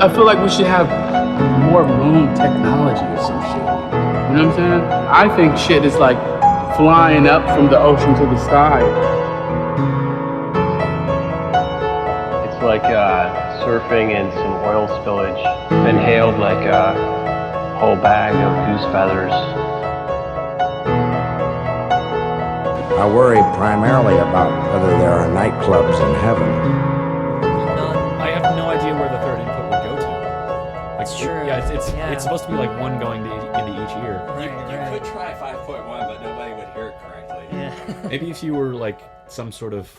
I feel like we should have more moon technology or some shit. You know what I'm saying? I think shit is like flying up from the ocean to the sky. It's like surfing in some oil spillage. Inhaled like a whole bag of goose feathers. I worry primarily about whether there are nightclubs in heaven. I have no idea where the third input would go to. That's true. Yeah, it's supposed to be like one going into each ear. Right, You could try 5.1, but nobody would hear it correctly. Yeah. Maybe if you were like some sort of,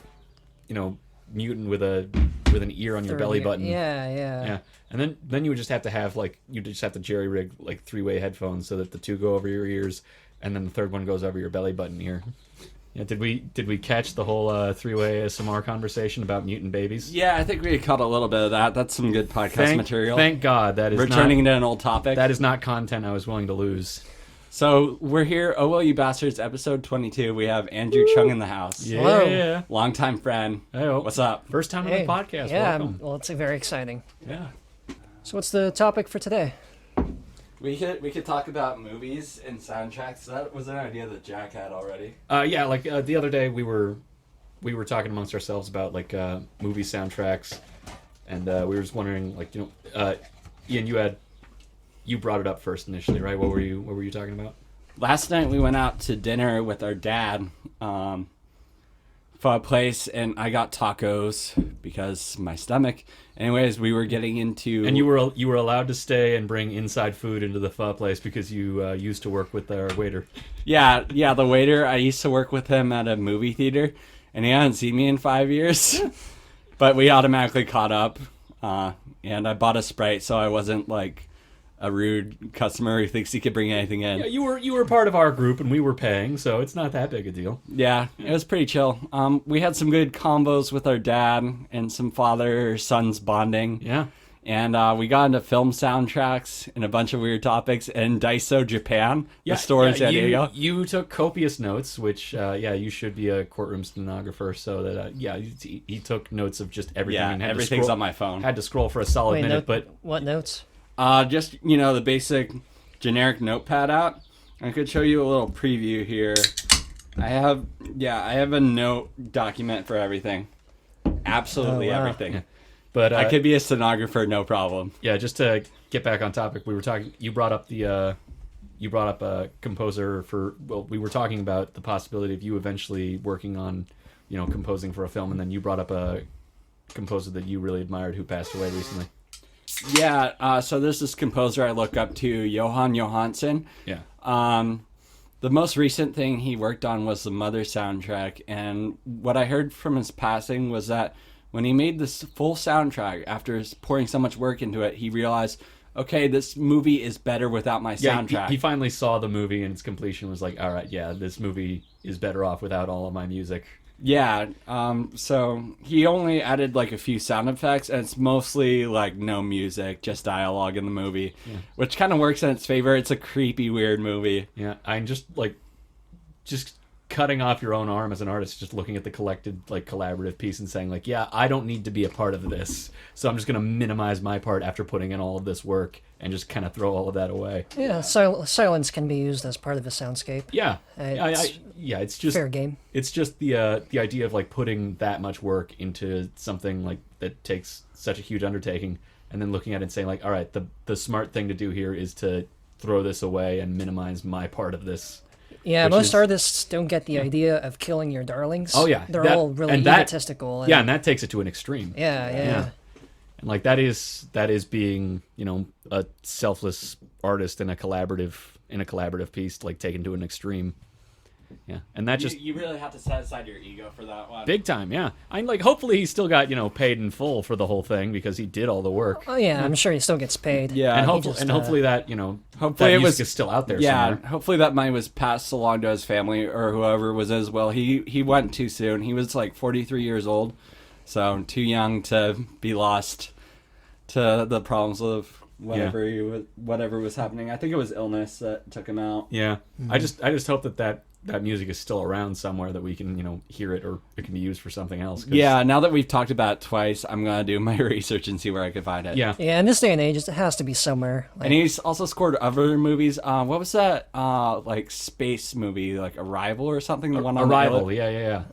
mutant with an ear on your belly button. Yeah. And then you would just have to have you just have to jerry rig like 3-way headphones so that the two go over your ears, and then the third one goes over your belly button ear. Yeah, did we catch the whole 3-way ASMR conversation about mutant babies? Yeah, I think we caught a little bit of that. That's some good podcast material. Thank God that is returning to an old topic. That is not content I was willing to lose. So we're here, Oh Well You Bastards, episode 22. We have Andrew Chung in the house. Yeah. Hello. Longtime friend. Hey, what's up? First time on the podcast. Yeah, Welcome. well, it's very exciting. Yeah. So what's the topic for today? We could talk about movies and soundtracks. That was an idea that Jack had already. The other day we were talking amongst ourselves about movie soundtracks, and we were just wondering Ian, you brought it up first initially, right? What were you talking about? Last night we went out to dinner with our dad for a place, and I got tacos because my stomach. Anyways, we were getting into... And you were allowed to stay and bring inside food into the pho place because you used to work with our waiter. Yeah, the waiter. I used to work with him at a movie theater, and he hadn't seen me in 5 years. But we automatically caught up, and I bought a Sprite, so I wasn't like a rude customer who thinks he could bring anything in. Yeah, you were part of our group, and we were paying, so it's not that big a deal. Yeah, it was pretty chill. We had some good combos with our dad and some father-sons bonding. Yeah. And we got into film soundtracks and a bunch of weird topics in Daiso, Japan, the store in San Diego. You took copious notes, which, you should be a courtroom stenographer, so that, he took notes of just everything. Yeah, and everything's on my phone. Had to scroll for a solid minute, but... What notes? Just, the basic generic notepad out. I could show you a little preview here. I have a note document for everything. Absolutely everything. Yeah. But I could be a stenographer, no problem. Yeah, just to get back on topic, we were talking. You brought up a composer for. Well, we were talking about the possibility of you eventually working on, composing for a film, and then you brought up a composer that you really admired who passed away recently. Yeah. So there's this composer I look up to, Johann Johannson. Yeah. The most recent thing he worked on was the Mother soundtrack, and what I heard from his passing was that when he made this full soundtrack, after pouring so much work into it, he realized, okay, this movie is better without my soundtrack. Yeah, he finally saw the movie and its completion was like, all right, yeah, this movie is better off without all of my music. Yeah, so he only added like a few sound effects, and it's mostly like no music, just dialogue in the movie, which kind of works in its favor. It's a creepy, weird movie. Yeah, I'm just cutting off your own arm as an artist, just looking at the collected collaborative piece and saying I don't need to be a part of this, so I'm just going to minimize my part after putting in all of this work and just kind of throw all of that away. Yeah, silence can be used as part of a soundscape. Yeah, It's just fair game. It's just the idea of putting that much work into something that takes such a huge undertaking, and then looking at it and saying all right, the smart thing to do here is to throw this away and minimize my part of this. Yeah, most artists don't get the idea of killing your darlings. Oh yeah, they're all really egotistical. And that takes it to an extreme. Yeah. And that is being a selfless artist in a collaborative piece, taken to an extreme. Yeah, and that just you really have to set aside your ego for that one. Big time, yeah. I'm hopefully he still got paid in full for the whole thing because he did all the work. Oh yeah, I'm sure he still gets paid. Yeah, and hopefully that hopefully that it music was is still out there. Yeah, somewhere. hopefully that money was passed along to his family or whoever was as well. He went too soon. He was 43 years old, so too young to be lost to the problems of whatever was happening. I think it was illness that took him out. Yeah, I just hope that that music is still around somewhere that we can, hear it, or it can be used for something else. 'Cause- Yeah, now that we've talked about it twice, I'm going to do my research and see where I can find it. Yeah. Yeah, in this day and age, it has to be somewhere. And he's also scored other movies. What was that, like, space movie, like Arrival or something? The one on Arrival. the Yeah.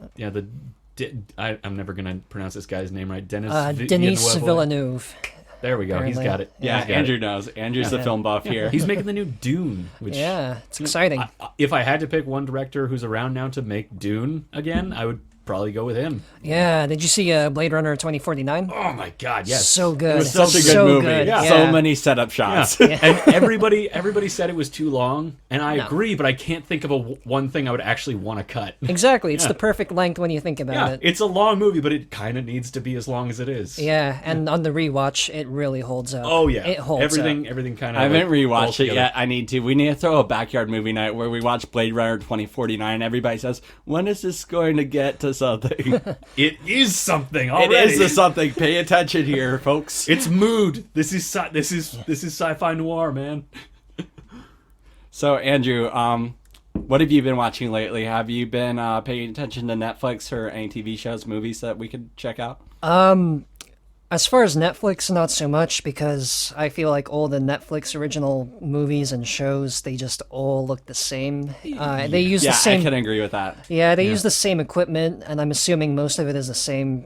I'm never going to pronounce this guy's name right. Denis Villeneuve. There we go. Apparently. He's got it. Yeah, He's got Andrew it. knows. Andrew's the film buff here. He's making the new Dune, which Yeah, it's exciting. if I had to pick one director who's around now to make Dune again, I would probably go with him. Yeah, did you see Blade Runner 2049? Oh my God, yes. So good. It was such a good So movie. good, Yeah. So many setup shots. Yeah. And everybody said it was too long, and I agree, but I can't think of one thing I would actually want to cut. Exactly, it's Yeah. the perfect length when you think about Yeah, it. it's a long movie, but it kind of needs to be as long as it is. Yeah, and on the rewatch, it really holds up. Oh yeah, It holds everything up. kind of. I haven't rewatched it yet. I need to. We need to throw a backyard movie night where we watch Blade Runner 2049. Everybody says, "When is this going to get to something?" It is something It already. is the something. Pay attention here, folks. It's mood. This is sci-fi noir, man. So, Andrew, what have you been watching lately? Have you been paying attention to Netflix or any TV shows, movies that we could check out? As far as Netflix, not so much, because I feel like all the Netflix original movies and shows, they just all look the same. They use Yeah, the same. I can agree with that. Yeah, they use the same equipment, and I'm assuming most of it is the same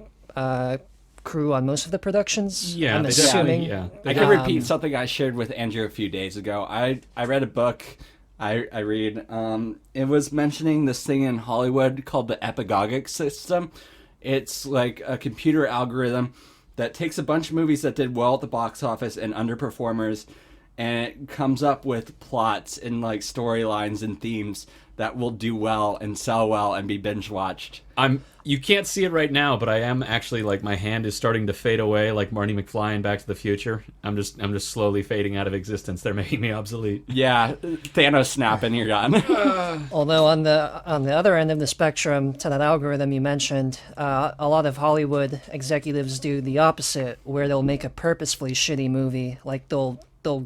crew on most of the productions. Yeah, I'm they definitely- assuming. yeah. I can repeat something I shared with Andrew a few days ago. I read a book. I read. It was mentioning this thing in Hollywood called the Epagogix system. It's like a computer algorithm that takes a bunch of movies that did well at the box office and underperformers, and it comes up with plots and like storylines and themes that will do well and sell well and be binge watched. You can't see it right now, but I am actually, like, my hand is starting to fade away, like Marty McFly in Back to the Future. I'm just slowly fading out of existence. They're making me obsolete. Yeah, Thanos snap and you're done. Although on the other end of the spectrum to that algorithm you mentioned, a lot of Hollywood executives do the opposite, where they'll make a purposefully shitty movie. Like they'll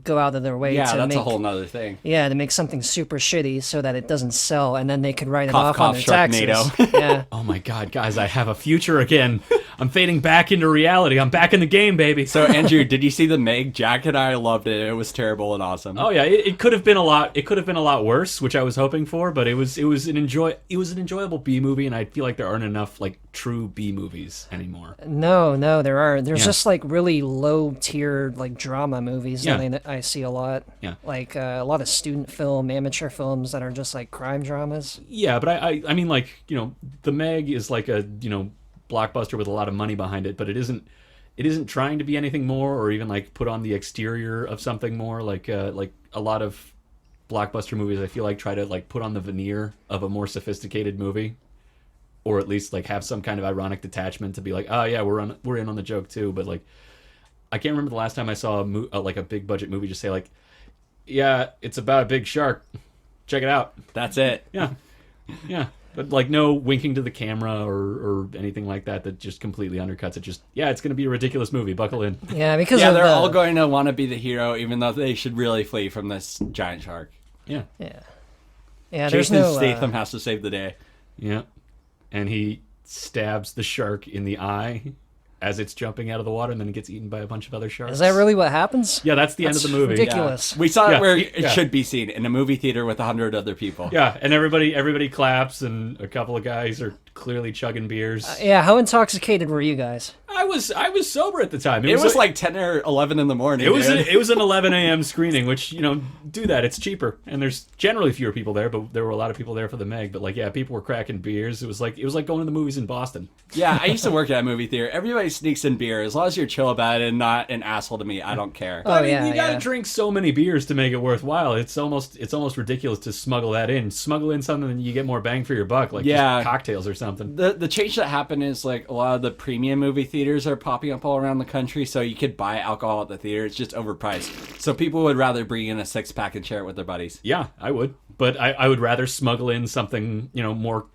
go out of their way Yeah, to that's make a whole nother thing. to make something super shitty so that it doesn't sell, and then they could write it Cough, off on cough, their taxes. Sharknado. Yeah. Oh my God, guys, I have a future again. I'm fading back into reality. I'm back in the game, baby. So, Andrew, did you see the Meg? Jack and I loved it. It was terrible and awesome. Oh yeah, it could have been a lot. It could have been a lot worse, which I was hoping for. But it was an enjoyable B movie, and I feel like there aren't enough like true B movies anymore. No, there aren't. There's Yeah. just like really low tier like drama movies that I see a lot. Yeah. Like a lot of student film, amateur films that are just like crime dramas. Yeah, but I mean, like, The Meg is like a blockbuster with a lot of money behind it, but it isn't trying to be anything more, or even like put on the exterior of something more. Like a lot of blockbuster movies, I feel like try to like put on the veneer of a more sophisticated movie, or at least like have some kind of ironic detachment to be like, oh yeah, we're in on the joke too. But like, I can't remember the last time I saw like a big budget movie just say like, yeah, it's about a big shark, check it out. That's it. Yeah. But like no winking to the camera or anything like that just completely undercuts it. Just, yeah, it's going to be a ridiculous movie. Buckle in. Yeah, because Yeah, of they're the, all going to want to be the hero, even though they should really flee from this giant shark. Yeah. Yeah, there's Jason no Statham has to save the day. Yeah. And he stabs the shark in the eye as it's jumping out of the water, and then it gets eaten by a bunch of other sharks. Is that really what happens? Yeah, that's the end of the movie. Ridiculous. We saw Yeah, it where it yeah. should be seen, in a movie theater with 100 other people. Yeah, and everybody claps, and a couple of guys are clearly chugging beers. Yeah, how intoxicated were you guys? I was sober at the time. It was like 10 or 11 in the morning. It was dude. it was an 11 a.m. screening, which, do that. It's cheaper, and there's generally fewer people there, but there were a lot of people there for the Meg. But like, yeah, people were cracking beers. It was like going to the movies in Boston. Yeah, I used to work at a movie theater. Everybody sneaks in beer. As long as you're chill about it and not an asshole to me, I don't care. Oh, I mean, yeah, you gotta yeah. drink so many beers to make it worthwhile. It's almost ridiculous to smuggle that in. Smuggle in something and you get more bang for your buck, like Yeah. just cocktails or something. The change that happened is like a lot of the premium movie theaters are popping up all around the country, so you could buy alcohol at the theater. It's just overpriced. So people would rather bring in a 6-pack and share it with their buddies. Yeah, I would. But I would rather smuggle in something, more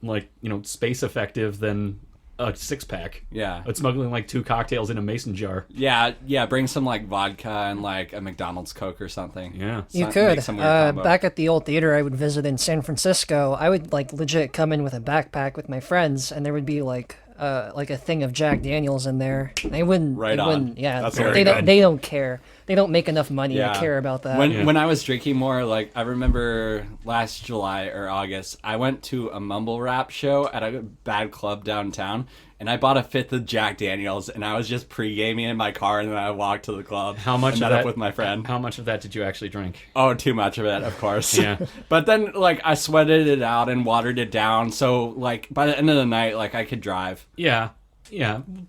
like, space effective than a 6-pack. Yeah. It's smuggling like 2 cocktails in a mason jar. Yeah. Bring some like vodka and like a McDonald's Coke or something. Yeah. You Make could. some weird combo. Back at the old theater I would visit in San Francisco, I would like legit come in with a backpack with my friends, and there would be like a thing of Jack Daniels in there. They wouldn't. Right they on. wouldn't, yeah, That's they very don't. good. They don't care. They don't make enough money to care about that. When I was drinking more, like I remember last July or August, I went to a mumble rap show at a bad club downtown, and I bought a 5th of Jack Daniels, and I was just pre-gaming in my car, and then I walked to the club. How much and of met that up with my friend? How much of that did you actually drink? Oh, too much of it, of course. Yeah. But then, like, I sweated it out and watered it down, so like by the end of the night, like I could drive. Yeah,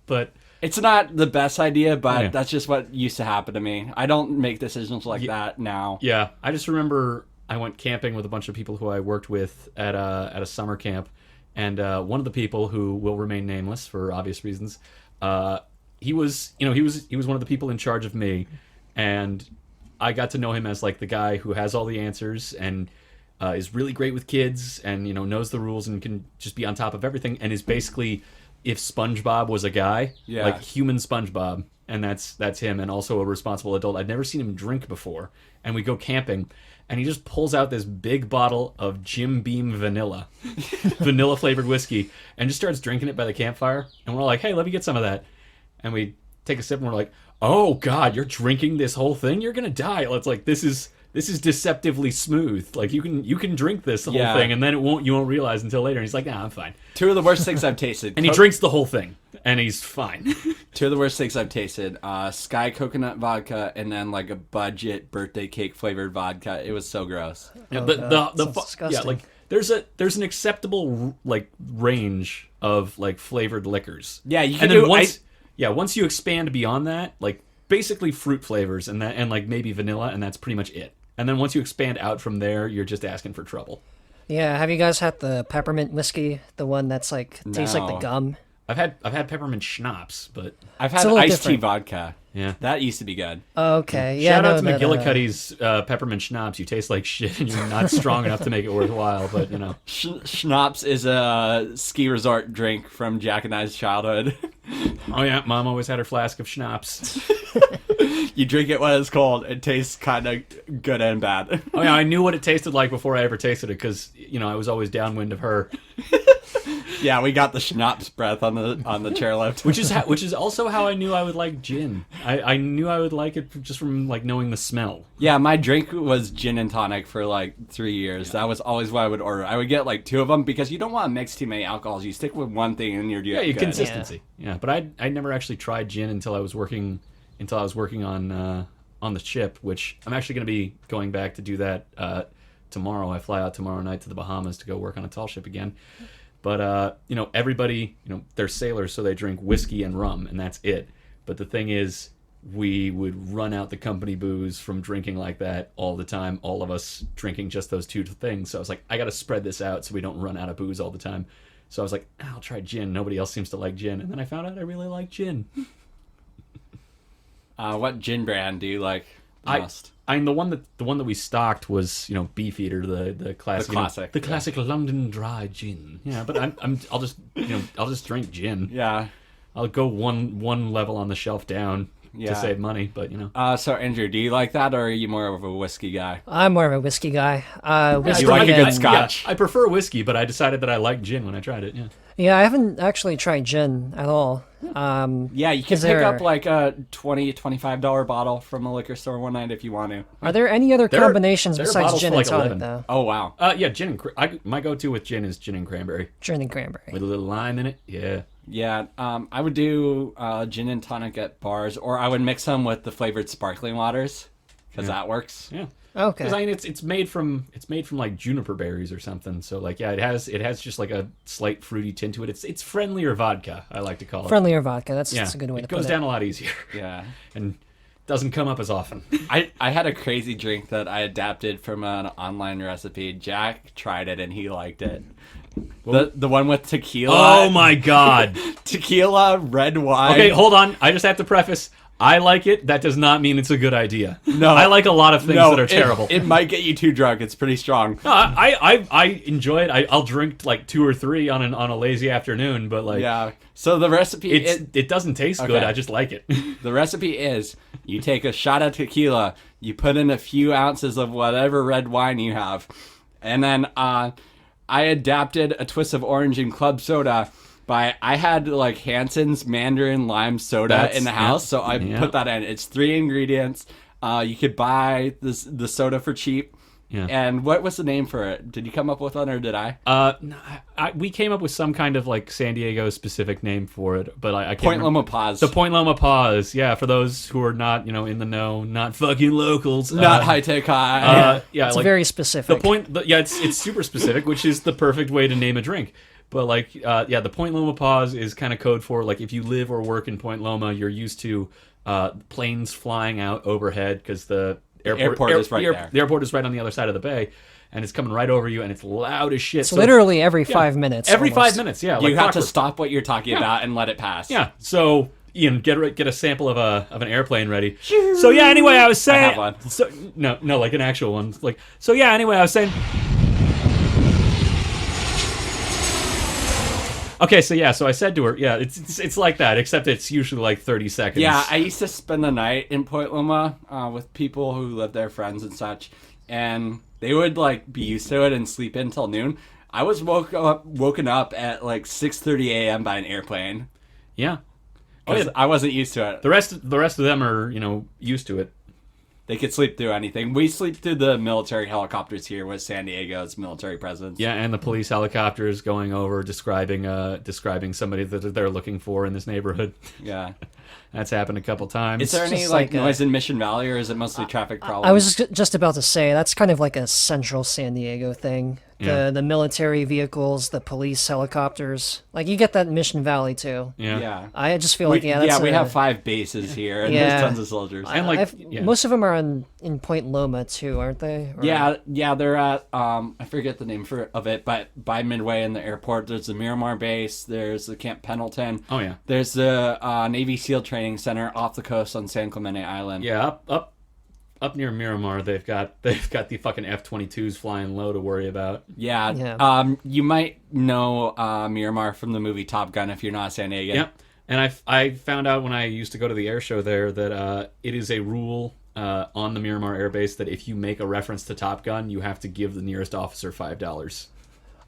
but It's not the best idea, but Yeah. that's just what used to happen to me. I don't make decisions like that now. yeah, I just remember I went camping with a bunch of people who I worked with at a summer camp, and one of the people who will remain nameless for obvious reasons, he was one of the people in charge of me, and I got to know him as like the guy who has all the answers and is really great with kids and knows the rules and can just be on top of everything, and is basically if SpongeBob was a guy, Yeah. like human SpongeBob, and that's him, and also a responsible adult. I'd never seen him drink before, and we go camping, and he just pulls out this big bottle of Jim Beam vanilla, vanilla flavored whiskey, and just starts drinking it by the campfire, and we're like, hey, let me get some of that, and we take a sip, and we're like, oh God, you're drinking this whole thing? You're gonna die. It's like this is deceptively smooth. Like you can drink this whole Yeah. thing, and then you won't realize until later. And he's like, nah, I'm fine. 2 of the worst things I've tasted. And he drinks the whole thing, and he's fine. 2 of the worst things I've tasted. Sky coconut vodka and then like a budget birthday cake flavored vodka. It was so gross. Yeah, but the sounds yeah, disgusting. like there's an acceptable like range of like flavored liquors. Yeah, you can and then do once you expand beyond that, like basically fruit flavors and like maybe vanilla, and that's pretty much it. And then once you expand out from there, you're just asking for trouble. Yeah, have you guys had the peppermint whiskey? The one that's like tastes like the No. gum. I've had peppermint schnapps, but I've It's had a little iced tea different. vodka. yeah. That used to be good. Okay, yeah. Shout I out know to that, McGillicuddy's peppermint schnapps. You taste like shit, and you're not strong enough to make it worthwhile. But Schnapps is a ski resort drink from Jack and I's childhood. oh yeah, Mom always had her flask of schnapps. You drink it when it's cold. It tastes kind of good and bad. Oh yeah, I knew what it tasted like before I ever tasted it because I was always downwind of her, Yeah, we got the schnapps breath on the chairlift. which is also how I knew I would like gin. I knew I would like it just from like knowing the smell. Yeah, my drink was gin and tonic for like 3 years. That was always what I would order. I would get like 2 of them because you don't want to mix too many alcohols. You stick with one thing and you're Yeah, good. consistency. Yeah, but I never actually tried gin until I was working on the ship, which I'm actually going to be going back to do that tomorrow. I fly out tomorrow night to the Bahamas to go work on a tall ship again. But everybody, they're sailors, so they drink whiskey and rum, and that's it. But the thing is, we would run out the company booze from drinking like that all the time, all of us drinking just those 2 things. So I was like, I got to spread this out so we don't run out of booze all the time. So I was like, I'll try gin. Nobody else seems to like gin. And then I found out I really like gin. What gin brand do you like the most? The one that we stocked was Beefeater, the classic, The classic, the classic London dry gin. Yeah, but I'll just drink gin. Yeah. I'll go one level on the shelf down Yeah. to save money, but So Andrew, do you like that, or are you more of a whiskey guy? I'm more of a whiskey guy. Whiskey you like a good and- scotch? I prefer whiskey, but I decided that I like gin when I tried it. Yeah. Yeah, I haven't actually tried gin at all. Yeah, you can Is pick there- up like a $20-$25 bottle from a liquor store one night if you want to. Are there any other There- combinations there are besides bottles gin for and like tonic, 11. though? Oh wow. Yeah, gin and my go-to with gin is gin and cranberry Gin and cranberry. with a little lime in it. Yeah. Yeah, I would do gin and tonic at bars, or I would mix them with the flavored sparkling waters because that works. Yeah. Okay. Because I mean, it's made from like juniper berries or something. So like, yeah, it has just like a slight fruity tint to it. It's friendlier vodka, I like to call it. Friendlier vodka. That's Yeah, a good way it to goes put down it. a lot easier Yeah. and doesn't come up as often. I had a crazy drink that I adapted from an online recipe. Jack tried it and he liked it. The one with tequila. Oh my god! Tequila, red wine. Okay, hold on. I just have to preface. I like it. That does not mean it's a good idea. No. I like a lot of things that are terrible. It might get you too drunk. It's pretty strong. No, I enjoy it. I'll drink like 2 or 3 on a lazy afternoon, but like Yeah. So the recipe it doesn't taste good. Okay. I just like it. the recipe is you take a shot of tequila, you put in a few ounces of whatever red wine you have, and then I adapted a twist of orange in club soda. I had like Hanson's Mandarin Lime Soda in the house, so I put that in. It's 3 ingredients. You could buy the soda for cheap. Yeah. And what was the name for it? Did you come up with one or did I? We came up with some kind of like San Diego specific name for it, but I can't Point remember. Loma Pause. The Point Loma Pause. Yeah, for those who are not in the know, not fucking locals, Not high tech high. yeah, It's like very specific. it's super specific, which is the perfect way to name a drink. But like, the Point Loma Pause is kind of code for like if you live or work in Point Loma, you're used to planes flying out overhead because the airport is right there. The airport is right on the other side of the bay, and it's coming right over you, and it's loud as shit. It's literally every 5 minutes. Every almost. 5 minutes, yeah. You like have to clockwork. stop what you're talking about and let it pass. Yeah. So get a sample of an airplane ready. So yeah. Anyway, I was saying. I have one. So no, like an actual one. Like so. Yeah. Anyway, I was saying. Okay, so I said to her, it's like that, except it's usually like 30 seconds. Yeah, I used to spend the night in Point Loma with people who lived there, friends and such, and they would like be used to it and sleep in till noon. I was woken up at like 6:30 a.m. by an airplane. Yeah. Oh, yeah. I wasn't used to it. The rest of them are, used to it. They could sleep through anything. We sleep through the military helicopters here with San Diego's military presence. Yeah, and the police helicopters going over describing somebody that they're looking for in this neighborhood. Yeah. That's happened a couple times. Is there any just like like noise in Mission Valley, or is it mostly traffic problems? I was just about to say that's kind of like a central San Diego thing. Yeah. The military vehicles, the police helicopters, like you get that in Mission Valley too. Yeah. I just feel like that's we have 5 bases here, and there's tons of soldiers. And like most of them are in Point Loma too, aren't they? Or- Yeah, they're at I forget the name of it, but by Midway in the airport, there's the Miramar base, there's the Camp Pendleton. Oh yeah. There's the Navy SEAL Training Center off the coast on San Clemente Island. Yeah, up near Miramar, they've got the fucking F-22s flying low to worry about. Yeah. You might know Miramar from the movie Top Gun if you're not a San Diego. Yep. And I found out when I used to go to the air show there that it is a rule on the Miramar Air Base that if you make a reference to Top Gun, you have to give the nearest officer $5.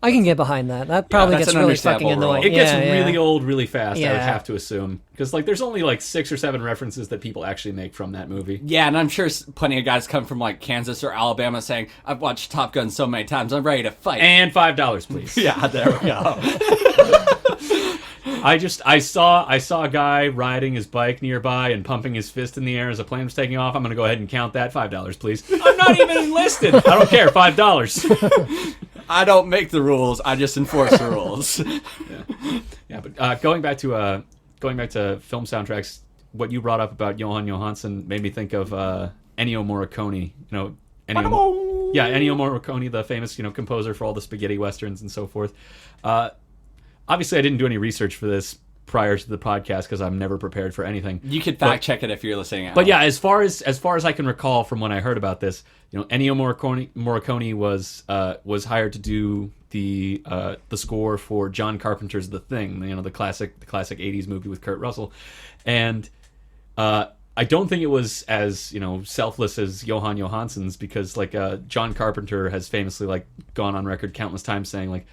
I can get behind that. That probably that's gets an really fucking understandable rule. annoying. It gets really old really fast, I would Yeah. have to assume. Because like there's only like 6 or 7 references that people actually make from that movie. Yeah, and I'm sure plenty of guys come from like Kansas or Alabama saying, "I've watched Top Gun so many times, I'm ready to fight." And $5, please. Yeah, there we go. I saw a guy riding his bike nearby and pumping his fist in the air as a plane was taking off. I'm gonna go ahead and count that $5, please. I'm not even enlisted. I don't care. $5. I don't make the rules. I just enforce the rules. Yeah, but going back to film soundtracks, what you brought up about Johann Johannson made me think of Ennio Morricone. Ennio Morricone, the famous composer for all the spaghetti westerns and so forth. Obviously, I didn't do any research for this prior to the podcast because I'm never prepared for anything. You could fact check it if you're listening at But home. yeah, as far as I can recall from when I heard about this, Ennio Morricone was hired to do the score for John Carpenter's The Thing, the classic 80s movie with Kurt Russell, and I don't think it was as selfless as Johann Johannson's because John Carpenter has famously gone on record countless times saying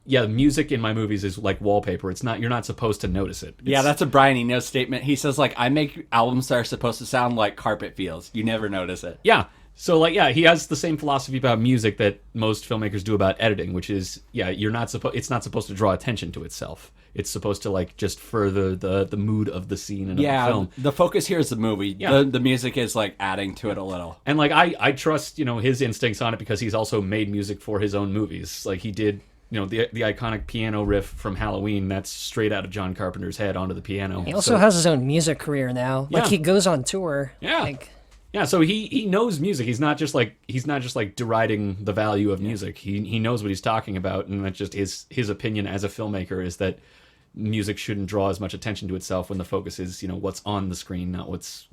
the music in my movies is like wallpaper. You're not supposed to notice it. Yeah, that's a Brian Eno statement. He says I make albums that are supposed to sound like carpet feels. You never notice it. Yeah. So he has the same philosophy about music that most filmmakers do about editing, which is it's not supposed to draw attention to itself. It's supposed to just further the mood of the scene and of the film. The focus here is the movie. Yeah. The music is adding to it a little. And I trust his instincts on it because he's also made music for his own movies. He did the iconic piano riff from Halloween, that's straight out of John Carpenter's head onto the piano. He also has his own music career now. Yeah. He goes on tour. Yeah. Yeah, so he knows music. He's not just deriding the value of music. He knows what he's talking about, and that's just his opinion as a filmmaker is that music shouldn't draw as much attention to itself when the focus is, what's on the screen, not what's,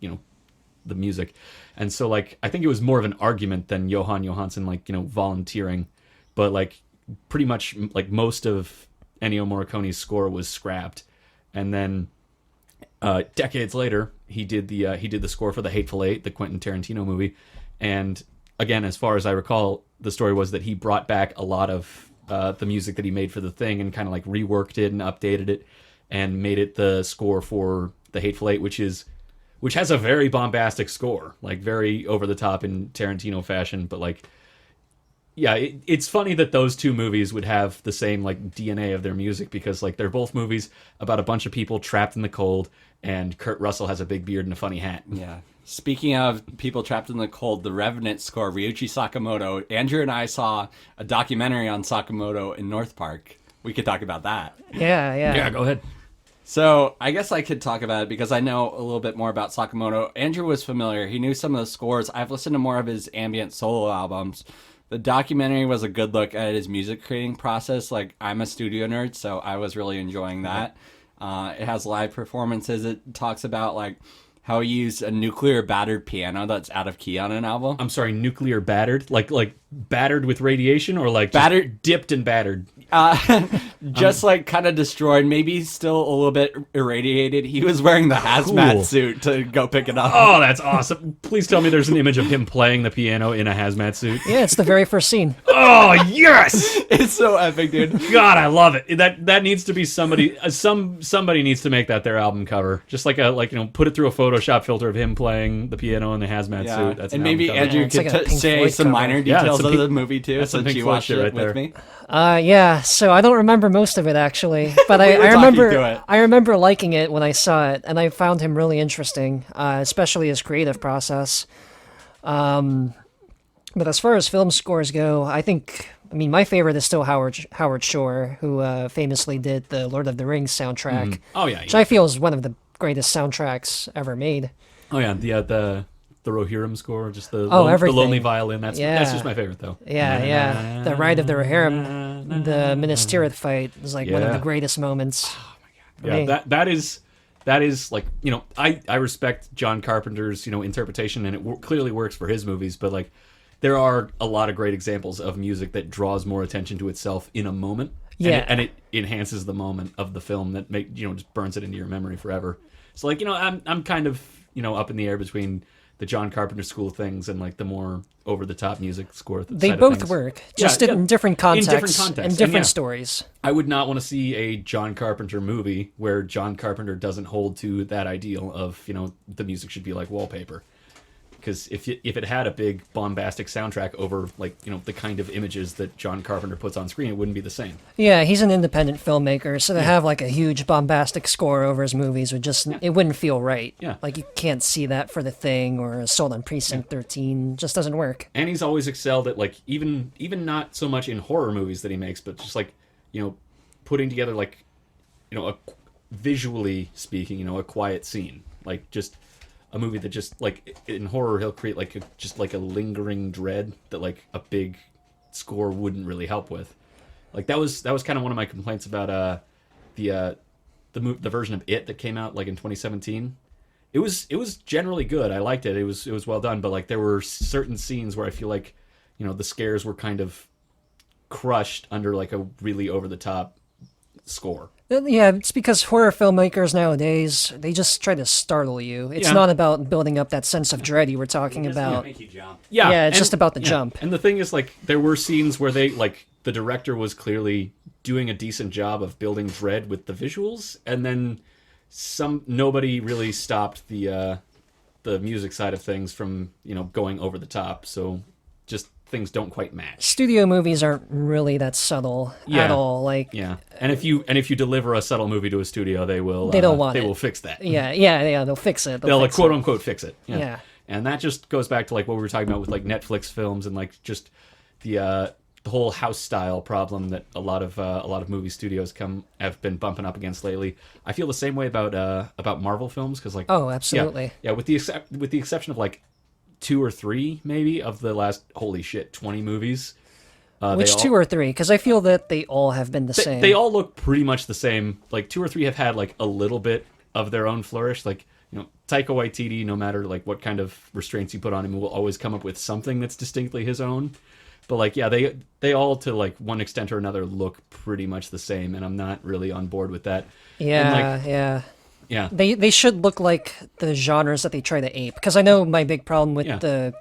the music. And so, like, I think it was more of an argument than Johann Johannson, like, volunteering. But, like, pretty much, like, most of Ennio Morricone's score was scrapped. And then decades later, he did the score for The Hateful Eight, the Quentin Tarantino movie. And again, as far as I recall, the story was that he brought back a lot of the music that he made for The Thing and kind of like reworked it and updated it and made it the score for The Hateful Eight, which has a very bombastic score, like very over the top in Tarantino fashion. But like, yeah, it's funny that those two movies would have the same like DNA of their music, because like they're both movies about a bunch of people trapped in the cold, and Kurt Russell has a big beard and a funny hat. Yeah. Speaking of people trapped in the cold, the Revenant score, Ryuichi Sakamoto. Andrew and I saw a documentary on Sakamoto in North Park. We could talk about that. Yeah. Yeah, go ahead. So I guess I could talk about it because I know a little bit more about Sakamoto. Andrew was familiar. He knew some of the scores. I've listened to more of his ambient solo albums. The documentary was a good look at his music creating process. Like, I'm a studio nerd, so I was really enjoying that. It has live performances. It talks about like how he used a nuclear battered piano that's out of key on an album. I'm sorry, nuclear battered? Like battered with radiation, or like just Battered- dipped and battered? Just like kind of destroyed, maybe still a little bit irradiated. He was wearing the hazmat Cool. suit to go pick it up. Oh, that's awesome. Please tell me there's an image of him playing the piano in a hazmat suit. Yeah, it's the very first scene. Oh, yes! It's so epic, dude. God, I love it. That needs to be somebody. Somebody needs to make that their album cover. Just like put it through a Photoshop filter of him playing the piano in the hazmat Yeah. suit. That's And an maybe album cover. Andrew Yeah, it's could like a Pink say Floyd some cover. minor Yeah, details it's a of Pink- the movie too, that's some since Pink you Floyd watched shit it right with there. me. Yeah, so I don't remember most of it actually, but I were talking through remember it. I remember liking it when I saw it, and I found him really interesting, especially his creative process. But as far as film scores go, I mean, my favorite is still Howard Shore, who famously did the Lord of the Rings soundtrack, Oh yeah. which I feel is one of the greatest soundtracks ever made. Oh yeah. The Rohirrim score, just the everything. lonely violin. That's Yeah. just my favorite though. Yeah. The Ride of the Rohirrim, the Minas Tirith fight is like one of the Yeah. greatest moments. for me. Yeah, that is like, I respect John Carpenter's interpretation, and it clearly works for his movies, but like there are a lot of great examples of music that draws more attention to itself in a moment. Yeah. And it enhances the moment of the film that just burns it into your memory forever. So like, I'm kind of up in the air between the John Carpenter school of things and like the more over the top music score. They side of both things. work, Yeah, just yeah. in different contexts, contexts, and different and yeah. stories. I would not want to see a John Carpenter movie where John Carpenter doesn't hold to that ideal of, the music should be like wallpaper. Because if it had a big bombastic soundtrack over like, the kind of images that John Carpenter puts on screen, it wouldn't be the same. Yeah, he's an independent filmmaker, so to have like a huge bombastic score over his movies would it wouldn't feel right. Yeah. Like you can't see that for The Thing or Assault on Precinct 13. Just doesn't work. And he's always excelled at like even not so much in horror movies that he makes, but just like, putting together like, visually speaking, a quiet scene. Like just a movie that just like in horror he'll create like a lingering dread that like a big score wouldn't really help with. Like that was kind of one of my complaints about the version of It that came out like in 2017. It was generally good. I liked it. It was well done, but like there were certain scenes where I feel like the scares were kind of crushed under like a really over the top score. Yeah, it's because horror filmmakers nowadays, they just try to startle you. It's Yeah. not about building up that sense of dread you were talking about. Yeah, it's just about the jump. And the thing is, like, there were scenes where the director was clearly doing a decent job of building dread with the visuals, and then nobody really stopped the music side of things from going over the top. So just things don't quite match. Studio movies aren't really that subtle at all. Like, Yeah, and if you deliver a subtle movie to a studio, they will They don't want they it. will fix that. yeah, they'll fix it. They'll like, fix quote it. unquote fix it. Yeah. And that just goes back to like what we were talking about with like Netflix films and like just the whole house style problem that a lot of movie studios have been bumping up against lately. I feel the same way about Marvel films because like Oh, absolutely. yeah with the exception of like 2 or 3 maybe of the last 20 movies. Which 2 or 3? Because I feel that they all have been the same. They all look pretty much the same. Like 2 or 3 have had like a little bit of their own flourish. Like, Taika Waititi, no matter like what kind of restraints you put on him, will always come up with something that's distinctly his own. But like, yeah, they all to like one extent or another look pretty much the same, and I'm not really on board with that. Yeah, yeah. They should look like the genres that they try to ape. Because I know my big problem with the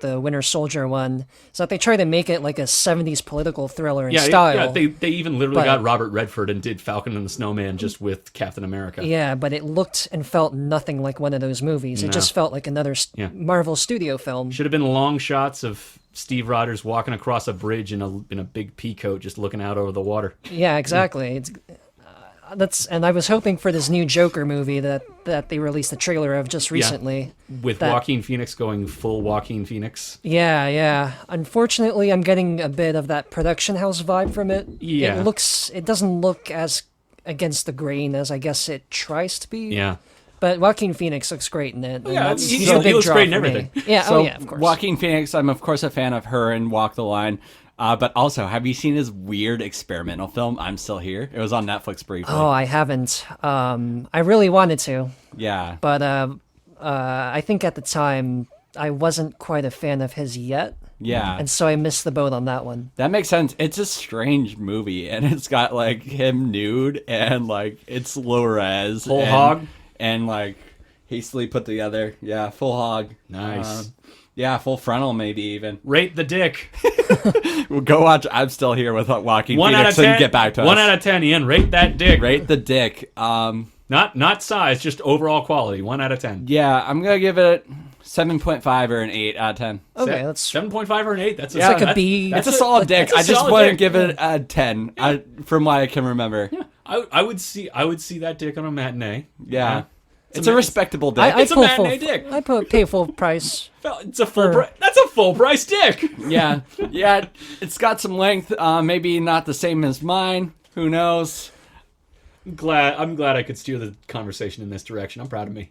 the Winter Soldier one is that they try to make it like a 70s political thriller in style. Yeah, they even literally got Robert Redford and did Falcon and the Snowman just with Captain America. Yeah, but it looked and felt nothing like one of those movies. It just felt like another Marvel studio film. Should have been long shots of Steve Rogers walking across a bridge in a big pea coat, just looking out over the water. Yeah, exactly. And I was hoping for this new Joker movie that they released the trailer of just recently. With Joaquin Phoenix going full Joaquin Phoenix. Yeah. Unfortunately, I'm getting a bit of that production house vibe from it. Yeah. It doesn't look as against the grain as I guess it tries to be. Yeah. But Joaquin Phoenix looks great in it. Yeah, he's a big looks draw great in for everything. me. Yeah, So, of course. Joaquin Phoenix, I'm of course a fan of her and Walk the Line. But also, have you seen his weird experimental film, I'm Still Here? It was on Netflix briefly. Oh, I haven't. I really wanted to. Yeah. But I think at the time, I wasn't quite a fan of his yet. Yeah. And so I missed the boat on that one. That makes sense. It's a strange movie, and it's got, like, him nude, and, like, it's low res. Whole hog? And, like, hastily put together. Yeah, full hog. Nice. Yeah, full frontal maybe even. Rate the dick. We'll go watch I'm Still Here with Joaquin 1 out Phoenix of 10. and get back to us. 1 out of 10, Ian. Rate that dick. Rate the dick. Not size, just overall quality. 1 out of 10. Yeah, I'm going to give it 7.5 or an 8 out of 10. Okay, that's 7.5 or an 8. That's like a B. It's a solid dick. I just solid want to dick. give it a 10 from what I can remember. Yeah, I would see that dick on a matinee. Yeah. It's a respectable dick. It's a matinee dick. I pay full price. It's a full price. That's a full price dick. Yeah. It's got some length. Maybe not the same as mine. Who knows? I'm glad I could steer the conversation in this direction. I'm proud of me.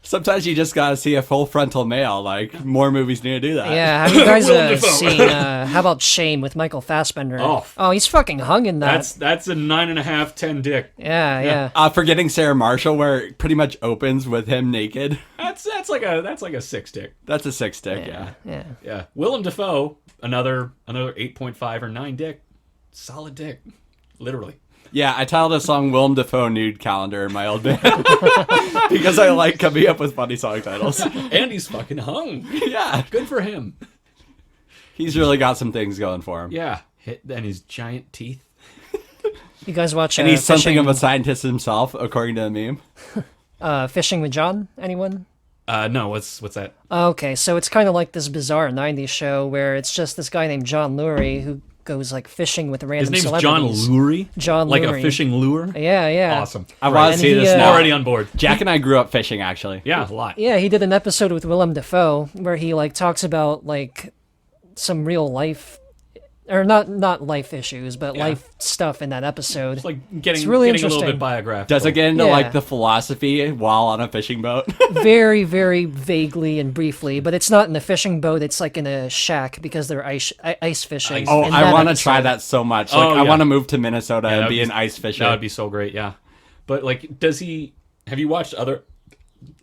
Sometimes you just gotta see a full frontal male. Like, more movies need to do that. Yeah, have you guys Willem Dafoe. seen, how about Shame with Michael Fassbender? Oh. He's fucking hung in that. That's a 9.5, 10 dick. Yeah. Forgetting Sarah Marshall, where it pretty much opens with him naked. That's like a 6 dick. That's a 6 dick, yeah. Yeah. Willem Dafoe, another 8.5 or 9 dick. Solid dick. Literally. Yeah, I titled a song Willem Dafoe Nude Calendar in my old band. Because I like coming up with funny song titles. And he's fucking hung. Yeah. Good for him. He's really got some things going for him. Yeah. And his giant teeth. You guys watch And he's something Fishing, of a scientist himself, according to the meme. Fishing with John? Anyone? No, what's that? Okay, so it's kind of like this bizarre 90s show where it's just this guy named John Lurie who goes like fishing with random His name's John celebrities. Lurie? John Like Lurie. a fishing lure? Yeah. Awesome. I want to And see he, this now. Already on board. Jack and I grew up fishing, actually. Yeah, a lot. Yeah, he did an episode with Willem Dafoe where he like talks about like some real life, or not life issues, but life stuff in that episode. It's like getting really a little interesting. bit biographical. Does it get into Yeah. like the philosophy while on a fishing boat? Very, very vaguely and briefly, but it's not in a fishing boat. It's like in a shack because they're ice fishing. Oh, in I that want to episode. try that so much. Oh, Like, I yeah. want to move to Minnesota and that'd be be- an ice fisher. That would be so great, yeah. But like, does he? Have you watched other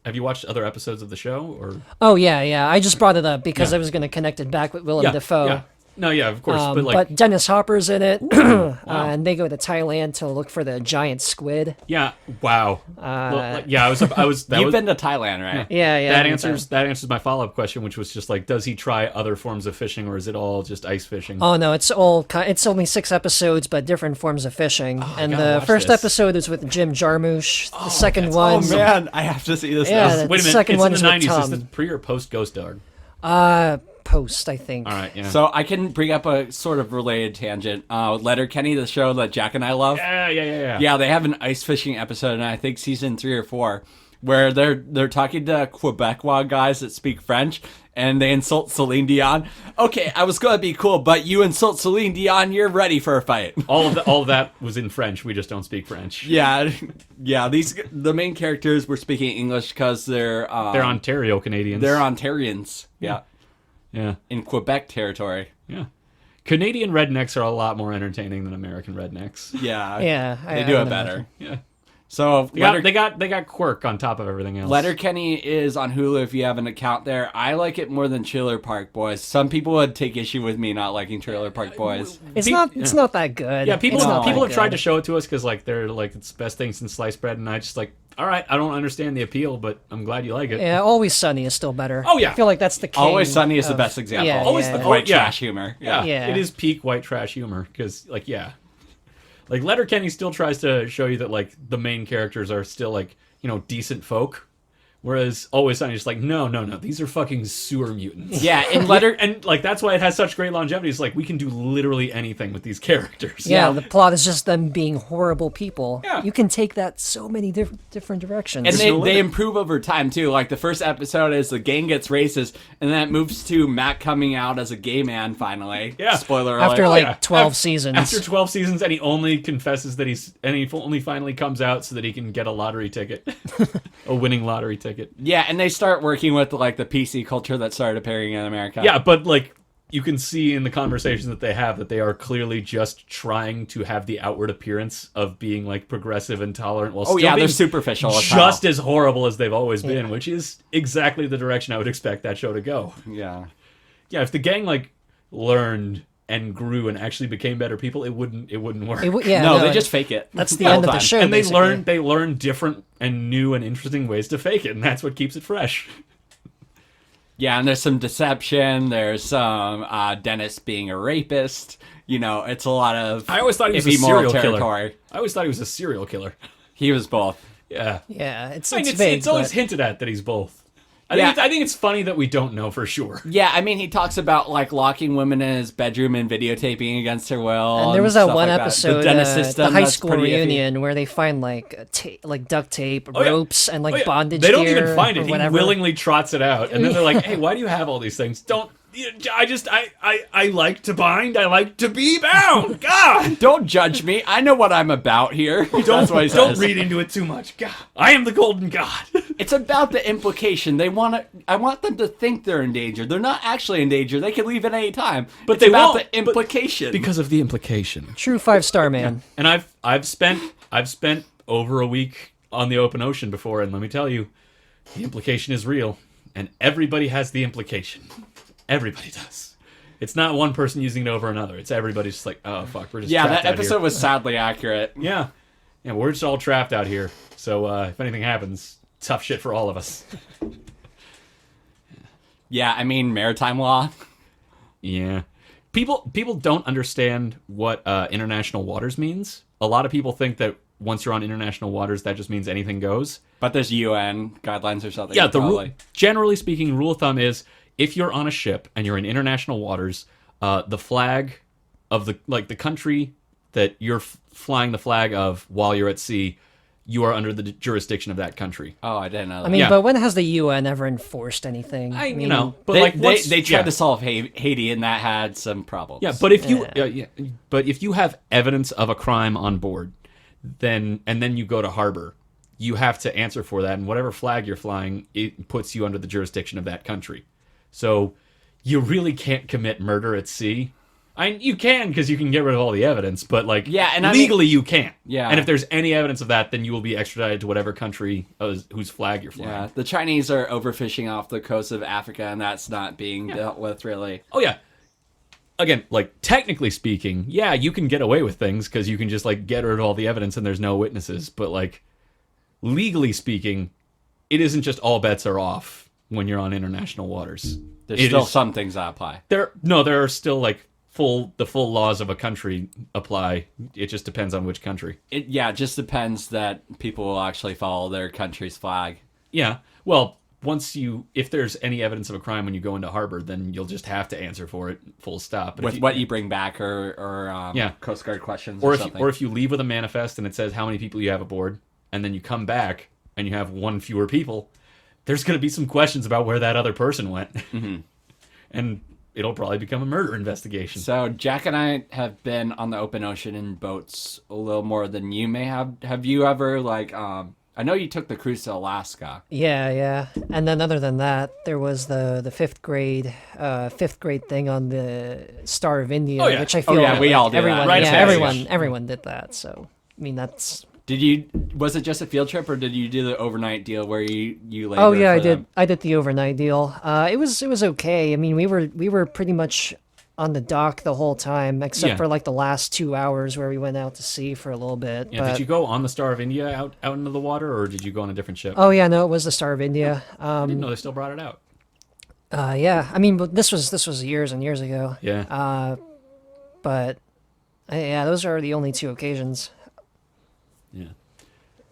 episodes of the show? Or Oh yeah. I just brought it up because Yeah. I was going to connect it back with Willem Dafoe. Yeah. No, yeah, of course. but like, But Dennis Hopper's in it, and they go to Thailand to look for the giant squid. yeah, wow. Well, like, yeah, I was. That You've was, been to Thailand, right? Yeah. that answers my follow-up question, which was just like, does he try other forms of fishing, or is it all just ice fishing? Oh no, it's only 6 episodes, but different forms of fishing. And gotta the watch first this. episode is with Jim Jarmusch. The second one, Oh, man. I have to see this Yeah, now. the Wait a minute, second it's one in is the with 90s. Is Tom. this pre or post Ghost Dog? post, I think. All right, yeah. So I can bring up a sort of related tangent. Letterkenny, the show that Jack and I love. Yeah. Yeah, they have an ice fishing episode, and I think season 3 or 4, where they're talking to Quebecois guys that speak French, and they insult Celine Dion. Okay, I was gonna be cool, but you insult Celine Dion, you're ready for a fight. All of that was in French. We just don't speak French. Yeah. The main characters were speaking English because they're They're Ontario Canadians. They're Ontarians. Yeah. Yeah. in Quebec territory. Yeah. Canadian rednecks are a lot more entertaining than American rednecks. Yeah. Yeah, They I do it would better. imagine. Yeah. So They got quirk on top of everything else. Letterkenny is on Hulu if you have an account there. I like it more than Trailer Park Boys. Some people would take issue with me not liking Trailer Park Boys. It's not that good. Yeah, people It's not people that have tried to good. show it to us because like they're like it's the best thing since sliced bread, and I just like, all right, I don't understand the appeal, but I'm glad you like it. Yeah, Always Sunny is still better. Oh, yeah. I feel like that's the king Always Sunny is the of- best example. Yeah, Always yeah. the white Yeah. trash humor. Yeah, Yeah. it is peak white trash humor because like like Letterkenny still tries to show you that like the main characters are still like decent folk, whereas Always Sunny is like no, these are fucking sewer mutants. Yeah, in And like that's why it has such great longevity. It's like we can do literally anything with these characters. Yeah, the plot is just them being horrible people. Yeah. You can take that so many different directions. And no limit. they improve over time too. Like the first episode is the gang gets racist, and then it moves to Matt coming out as a gay man finally. Yeah. Spoiler After alert. like 12 seasons. After 12 seasons, and he only confesses that he only finally comes out so that he can get a lottery ticket, a winning lottery ticket. Yeah, and they start working with like the PC culture that started appearing in America. Yeah, but like you can see in the conversations that they have that they are clearly just trying to have the outward appearance of being like progressive and tolerant while Oh still yeah, they're being superficial. as just hell. as horrible as they've always been, which is exactly the direction I would expect that show to go. Yeah. Yeah, if the gang like learned and grew and actually became better people, it wouldn't work. No, they just fake it. That's the all end of the time. show. And basically. they learn different and new and interesting ways to fake it, and that's what keeps it fresh. Yeah, and there's some deception. There's some Dennis being a rapist. It's a lot of. I always thought he was a iffy moral serial killer. territory. I always thought he was a serial killer. He was both. Yeah. Yeah, it's I mean, vague, it's always but- hinted at that he's both. Yeah. I think it's funny that we don't know for sure. Yeah, I mean, he talks about like locking women in his bedroom and videotaping against their will. And there was that stuff one like episode, The Dennis system, the high that's school pretty iffy. reunion, where they find like duct tape, Oh, yeah. ropes, and like Oh, yeah. bondage They don't gear even find or it. He whatever. willingly trots it out, and then they're like, "Hey, why do you have all these things? Don't." I like to bind. I like to be bound. God, Don't judge me. I know what I'm about here. That's what he don't says. read into it too much. God, I am the golden god. It's about the implication. I want them to think they're in danger. They're not actually in danger. They can leave at any time. But It's they about won't, the implication. because of the implication. True 5-star man. And I've spent over a week on the open ocean before, and let me tell you, the implication is real, and everybody has the implication. Everybody does. It's not one person using it over another. It's everybody's just like, oh fuck, we're just yeah, trapped that out episode here. was sadly accurate. Yeah, we're just all trapped out here. So if anything happens, tough shit for all of us. Yeah, I mean, maritime law. Yeah. People don't understand what international waters means. A lot of people think that once you're on international waters, that just means anything goes. But there's UN guidelines or something. Yeah, probably. Generally speaking, rule of thumb is if you're on a ship and you're in international waters, the flag of the country that you're flying the flag of while you're at sea, you are under the jurisdiction of that country. Oh, I didn't know that. I mean, Yeah. but when has the UN ever enforced anything? But they, like once, they tried yeah. to solve Haiti, and that had some problems. Yeah, but if you but if you have evidence of a crime on board, then you go to harbor, you have to answer for that, and whatever flag you're flying, it puts you under the jurisdiction of that country. So you really can't commit murder at sea. You can because you can get rid of all the evidence, but Yeah, and legally you can't. Yeah. And if there's any evidence of that, then you will be extradited to whatever country whose flag you're flying. Yeah, the Chinese are overfishing off the coast of Africa, and that's not being dealt with really. Oh yeah. Again, like technically speaking, yeah, you can get away with things because you can just like get rid of all the evidence and there's no witnesses. But like legally speaking, it isn't just all bets are off when you're on international waters. There's It still is- some things that apply. there are still like the full laws of a country apply. It just depends on which country. It just depends that people will actually follow their country's flag. Yeah. Well, if there's any evidence of a crime when you go into harbor, then you'll just have to answer for it, full stop. But With what you bring back or Yeah. Coast Guard questions or or if something. or if you leave with a manifest and it says how many people you have aboard, and then you come back and you have one fewer people, there's going to be some questions about where that other person went, and it'll probably become a murder investigation. So Jack and I have been on the open ocean in boats a little more than you may have. Have you ever I know you took the cruise to Alaska. Yeah. And then other than that, there was the fifth grade thing on the Star of India, Oh, yeah. which I feel we all did everyone, that. Right yeah, after everyone did that. So I mean, that's. Was it just a field trip, or did you do the overnight deal where you labored Oh yeah, for I did. them? I did the overnight deal. It was okay. I mean, we were pretty much on the dock the whole time, except Yeah. for like the last 2 hours where we went out to sea for a little bit. Yeah, but, did you go on the Star of India out into the water, or did you go on a different ship? Oh yeah, no, it was the Star of India. I didn't know they still brought it out. Yeah, I mean, but this was years and years ago. Yeah. But yeah, those are the only two occasions. Yeah.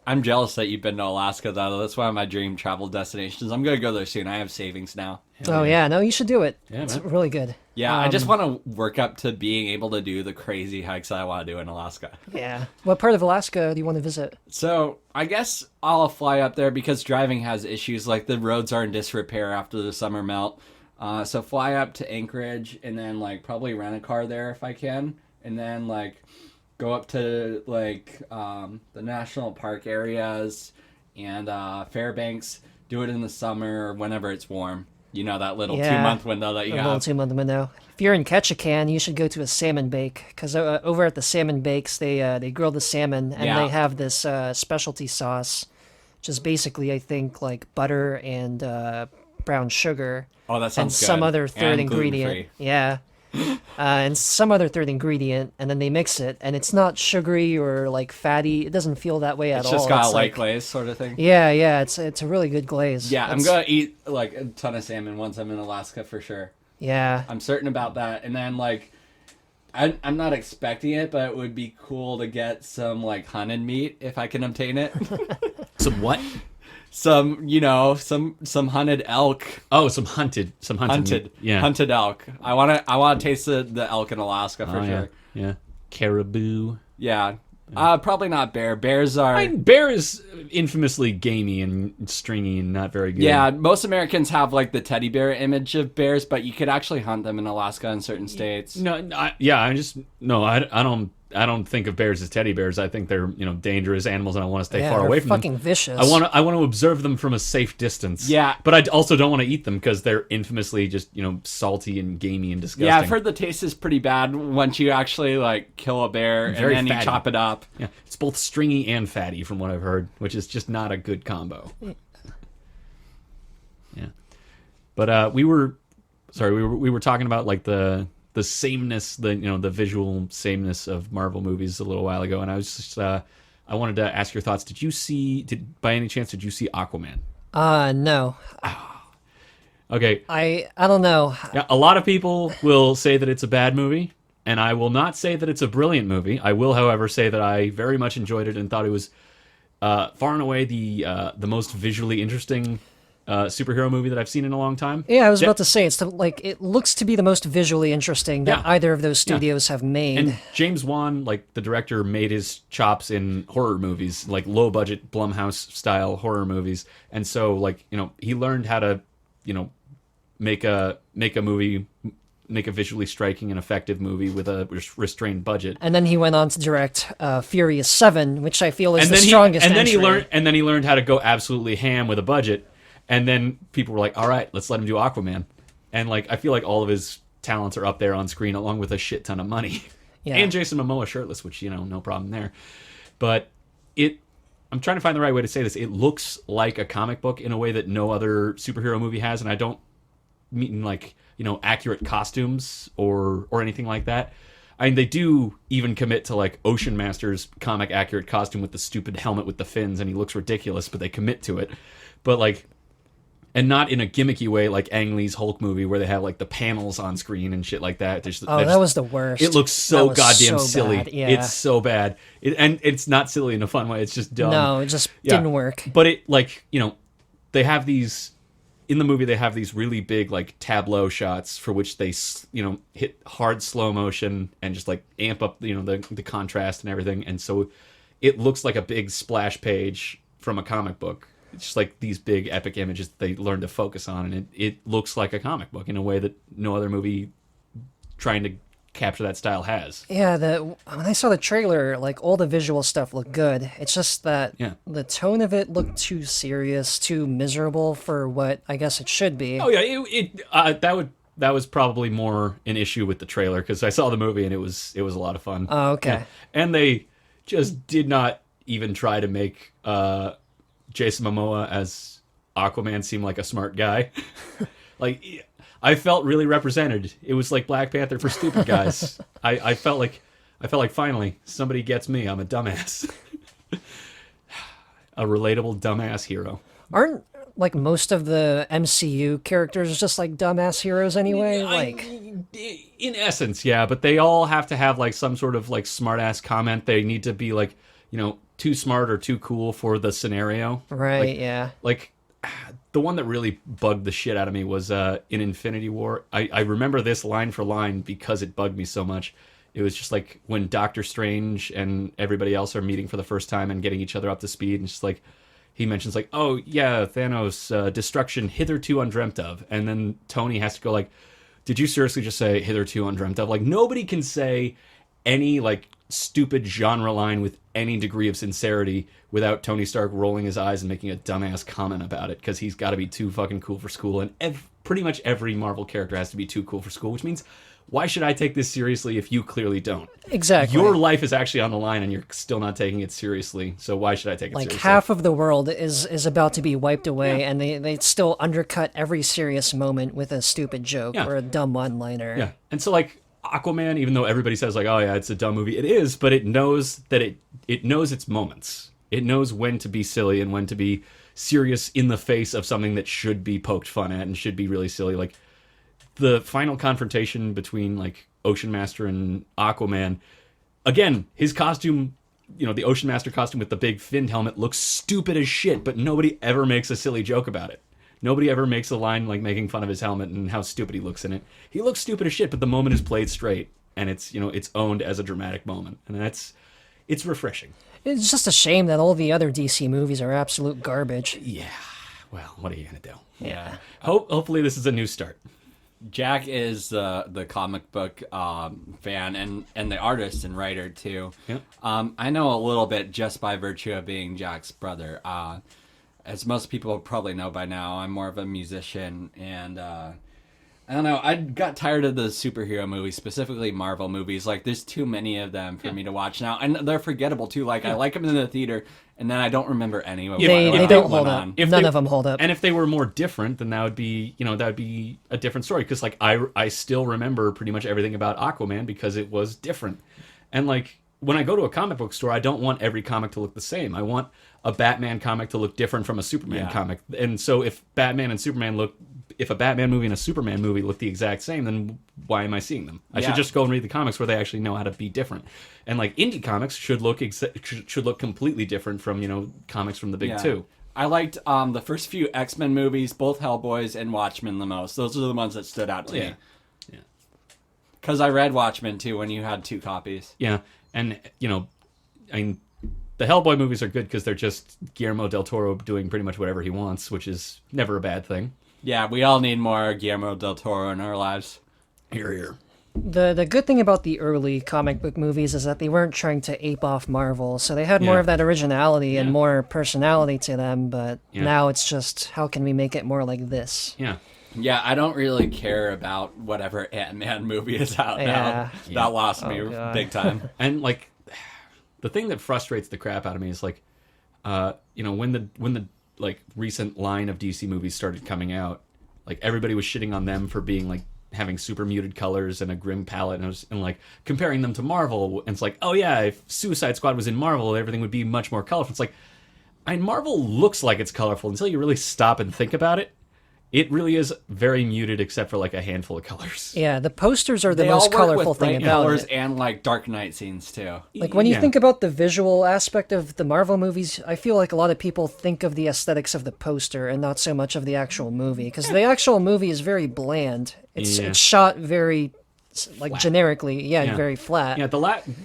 I'm jealous that you've been to Alaska, though. That's one of my dream travel destinations. I'm going to go there soon. I have savings now. Oh yeah, no, you should do it. Yeah, It's man. really good. Yeah, I just want to work up to being able to do the crazy hikes that I want to do in Alaska. Yeah. What part of Alaska do you want to visit? So I guess I'll fly up there because driving has issues. Like the roads are in disrepair after the summer melt. So fly up to Anchorage and then like probably rent a car there if I can. And then like go up to like the national park areas and Fairbanks. Do it in the summer or whenever it's warm. You know, that little Yeah. 2-month window that you A got. little 2 month window. If you're in Ketchikan, you should go to a salmon bake because over at the salmon bakes, they grill the salmon and Yeah. they have this specialty sauce, which is basically I think like butter and brown sugar. Oh, that And sounds good. some other third And ingredient. gluten-free. Yeah. And some other third ingredient, and then they mix it, and it's not sugary or like fatty. It doesn't feel that way at It's all. just got a light like, glaze sort of thing. Yeah, it's a really good glaze. Yeah, I'm It's- gonna eat like a ton of salmon once I'm in Alaska for sure. Yeah, I'm certain about that. And then like, I'm not expecting it, but it would be cool to get some like hunted meat if I can obtain it. Some what? some hunted elk. Oh, some hunted meat. Yeah. Hunted elk. I wanna taste the elk in Alaska for Oh, sure. Yeah. Caribou. Yeah. Probably not bear. Bears are. I mean, bear is infamously gamey and stringy and not very good. Yeah, most Americans have like the teddy bear image of bears, but you could actually hunt them in Alaska in certain states. I don't think of bears as teddy bears. I think they're dangerous animals, and I want to stay yeah, far they're away from fucking them. vicious. I want to observe them from a safe distance. Yeah. but I also don't want to eat them because they're infamously just salty and gamey and disgusting. Yeah, I've heard the taste is pretty bad once you actually like kill a bear and Very then you fatty. chop it up. Yeah, it's both stringy and fatty from what I've heard, which is just not a good combo. Yeah, but we were talking about like the sameness, the visual sameness of Marvel movies a little while ago, and I was just I wanted to ask your thoughts. By any chance did you see Aquaman? No, Okay, I don't know. yeah, a lot of people will say that it's a bad movie, and I will not say that it's a brilliant movie. I will, however, say that I very much enjoyed it and thought it was far and away the most visually interesting superhero movie that I've seen in a long time. Yeah, I was about to say it looks to be the most visually interesting that Yeah. either of those studios have made. And James Wan, like the director, made his chops in horror movies, like low budget Blumhouse style horror movies, and so he learned how to make a visually striking and effective movie with a restrained budget. And then he went on to direct Furious 7, which I feel is the then strongest he entry. learned how to go absolutely ham with a budget. And then people were like, "All right, let's let him do Aquaman." And I feel like all of his talents are up there on screen, along with a shit ton of money. Yeah. And Jason Momoa shirtless, which no problem there. But I'm trying to find the right way to say this. It looks like a comic book in a way that no other superhero movie has, and I don't mean accurate costumes or anything like that. I mean, they do even commit to Ocean Master's comic accurate costume with the stupid helmet with the fins, and he looks ridiculous, but they commit to it. But and not in a gimmicky way like Ang Lee's Hulk movie where they have the panels on screen and shit like that. That was the worst. It looks so That was goddamn so silly. bad, yeah. It's so bad. And it's not silly in a fun way. It's just dumb. No, it just Yeah. didn't work. But they have these in the movie. They have these really big tableau shots for which they hit hard slow motion and just amp up the contrast and everything. And so it looks like a big splash page from a comic book. It's just these big epic images that they learn to focus on, and it looks like a comic book in a way that no other movie trying to capture that style has. Yeah, when I saw the trailer, like all the visual stuff looked good. It's just that the tone of it looked too serious, too miserable for what I guess it should be. Oh yeah, that was probably more an issue with the trailer because I saw the movie and it was a lot of fun. Oh, okay. Yeah. And they just did not even try to make Jason Momoa as Aquaman seem like a smart guy. Like, I felt really represented. It was like Black Panther for stupid guys. I felt like finally somebody gets me. I'm a dumbass, a relatable dumbass hero. Aren't like most of the MCU characters just like dumbass heroes anyway? Like, in essence, yeah, but they all have to have like some sort of like smart ass comment. They need to be like, too smart or too cool for the scenario. Right, like, yeah. Like, the one that really bugged the shit out of me was in Infinity War. I remember this line for line because it bugged me so much. It was just like when Doctor Strange and everybody else are meeting for the first time and getting each other up to speed, and just like he mentions like, oh yeah, Thanos, destruction hitherto undreamt of, and then Tony has to go like, did you seriously just say hitherto undreamt of? Like, nobody can say any like stupid genre line with any degree of sincerity without Tony Stark rolling his eyes and making a dumbass comment about it, because he's got to be too fucking cool for school, and pretty much every Marvel character has to be too cool for school, which means why should I take this seriously if you clearly don't? Exactly. Your life is actually on the line and you're still not taking it seriously, so why should I take it seriously? Like, half of the world is about to be wiped away, and they still undercut every serious moment with a stupid joke or a dumb one-liner. Yeah, and so like Aquaman, even though everybody says like, oh yeah, it's a dumb movie, it is, but it knows that it knows its moments. It knows when to be silly and when to be serious in the face of something that should be poked fun at and should be really silly. Like the final confrontation between like Ocean Master and Aquaman, again, his costume, the Ocean Master costume with the big finned helmet looks stupid as shit, but nobody ever makes a silly joke about it. Nobody ever makes a line like making fun of his helmet and how stupid he looks in it. He looks stupid as shit, but the moment is played straight, and it's it's owned as a dramatic moment, and it's refreshing. It's just a shame that all the other DC movies are absolute garbage. Yeah, well, what are you gonna do? Yeah. Hopefully this is a new start. Jack is the comic book fan and the artist and writer too. Yeah. I know a little bit just by virtue of being Jack's brother. As most people probably know by now, I'm more of a musician, and I don't know, I got tired of the superhero movies, specifically Marvel movies. Like, there's too many of them for me to watch now, and they're forgettable too. Like, I like them in the theater, and then I don't remember any of them. They don't hold up. None of them hold up. And if they were more different, then that would be a different story. Because like I still remember pretty much everything about Aquaman because it was different. And like when I go to a comic book store, I don't want every comic to look the same. I want a Batman comic to look different from a Superman comic. And so if Batman and Superman if a Batman movie and a Superman movie look the exact same, then why am I seeing them? I should just go and read the comics where they actually know how to be different. And like indie comics should look completely different from comics from the big two. I liked the first few X-Men movies, both Hellboys and Watchmen, the most. Those are the ones that stood out to me. Yeah. Because I read Watchmen too when you had 2 copies. Yeah, and I mean, the Hellboy movies are good because they're just Guillermo del Toro doing pretty much whatever he wants, which is never a bad thing. Yeah, we all need more Guillermo del Toro in our lives. Hear, hear. The good thing about the early comic book movies is that they weren't trying to ape off Marvel, so they had more of that originality and more personality to them, but now it's just, how can we make it more like this? Yeah. Yeah, I don't really care about whatever Ant-Man movie is out now. That lost me big time. And like, the thing that frustrates the crap out of me is like, when the like recent line of DC movies started coming out, like everybody was shitting on them for being like having super muted colors and a grim palette, and like comparing them to Marvel. And it's like, oh yeah, if Suicide Squad was in Marvel, everything would be much more colorful. It's like, Marvel looks like it's colorful until you really stop and think about it. It really is very muted, except for like a handful of colors. Yeah, the posters are the most colorful thing about colors it. And like Dark Knight scenes too. Like when you think about the visual aspect of the Marvel movies, I feel like a lot of people think of the aesthetics of the poster and not so much of the actual movie, because the actual movie is very bland. It's shot very like flat. Generically, very flat.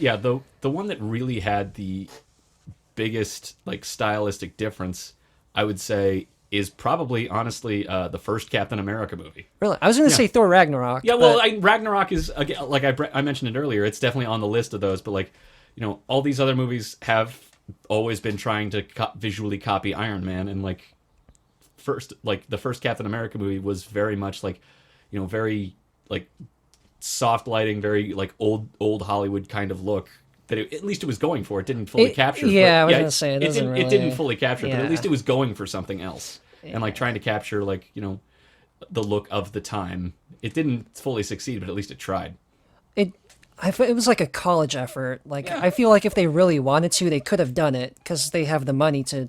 Yeah, the one that really had the biggest like stylistic difference, I would say, is probably honestly the first Captain America movie. Really, I was going to say Thor Ragnarok. Yeah, well, but- Ragnarok is again, like I mentioned it earlier. It's definitely on the list of those, but like all these other movies have always been trying to visually copy Iron Man, and like the first Captain America movie was very much like very like soft lighting, very like old Hollywood kind of look. That at least it was going for. It didn't fully capture. Yeah, I was gonna say it didn't fully capture, but Yeah. at least it was going for something else, and like trying to capture like the look of the time. It didn't fully succeed, but at least it tried. It was like a college effort. Like I feel like if they really wanted to, they could have done it because they have the money to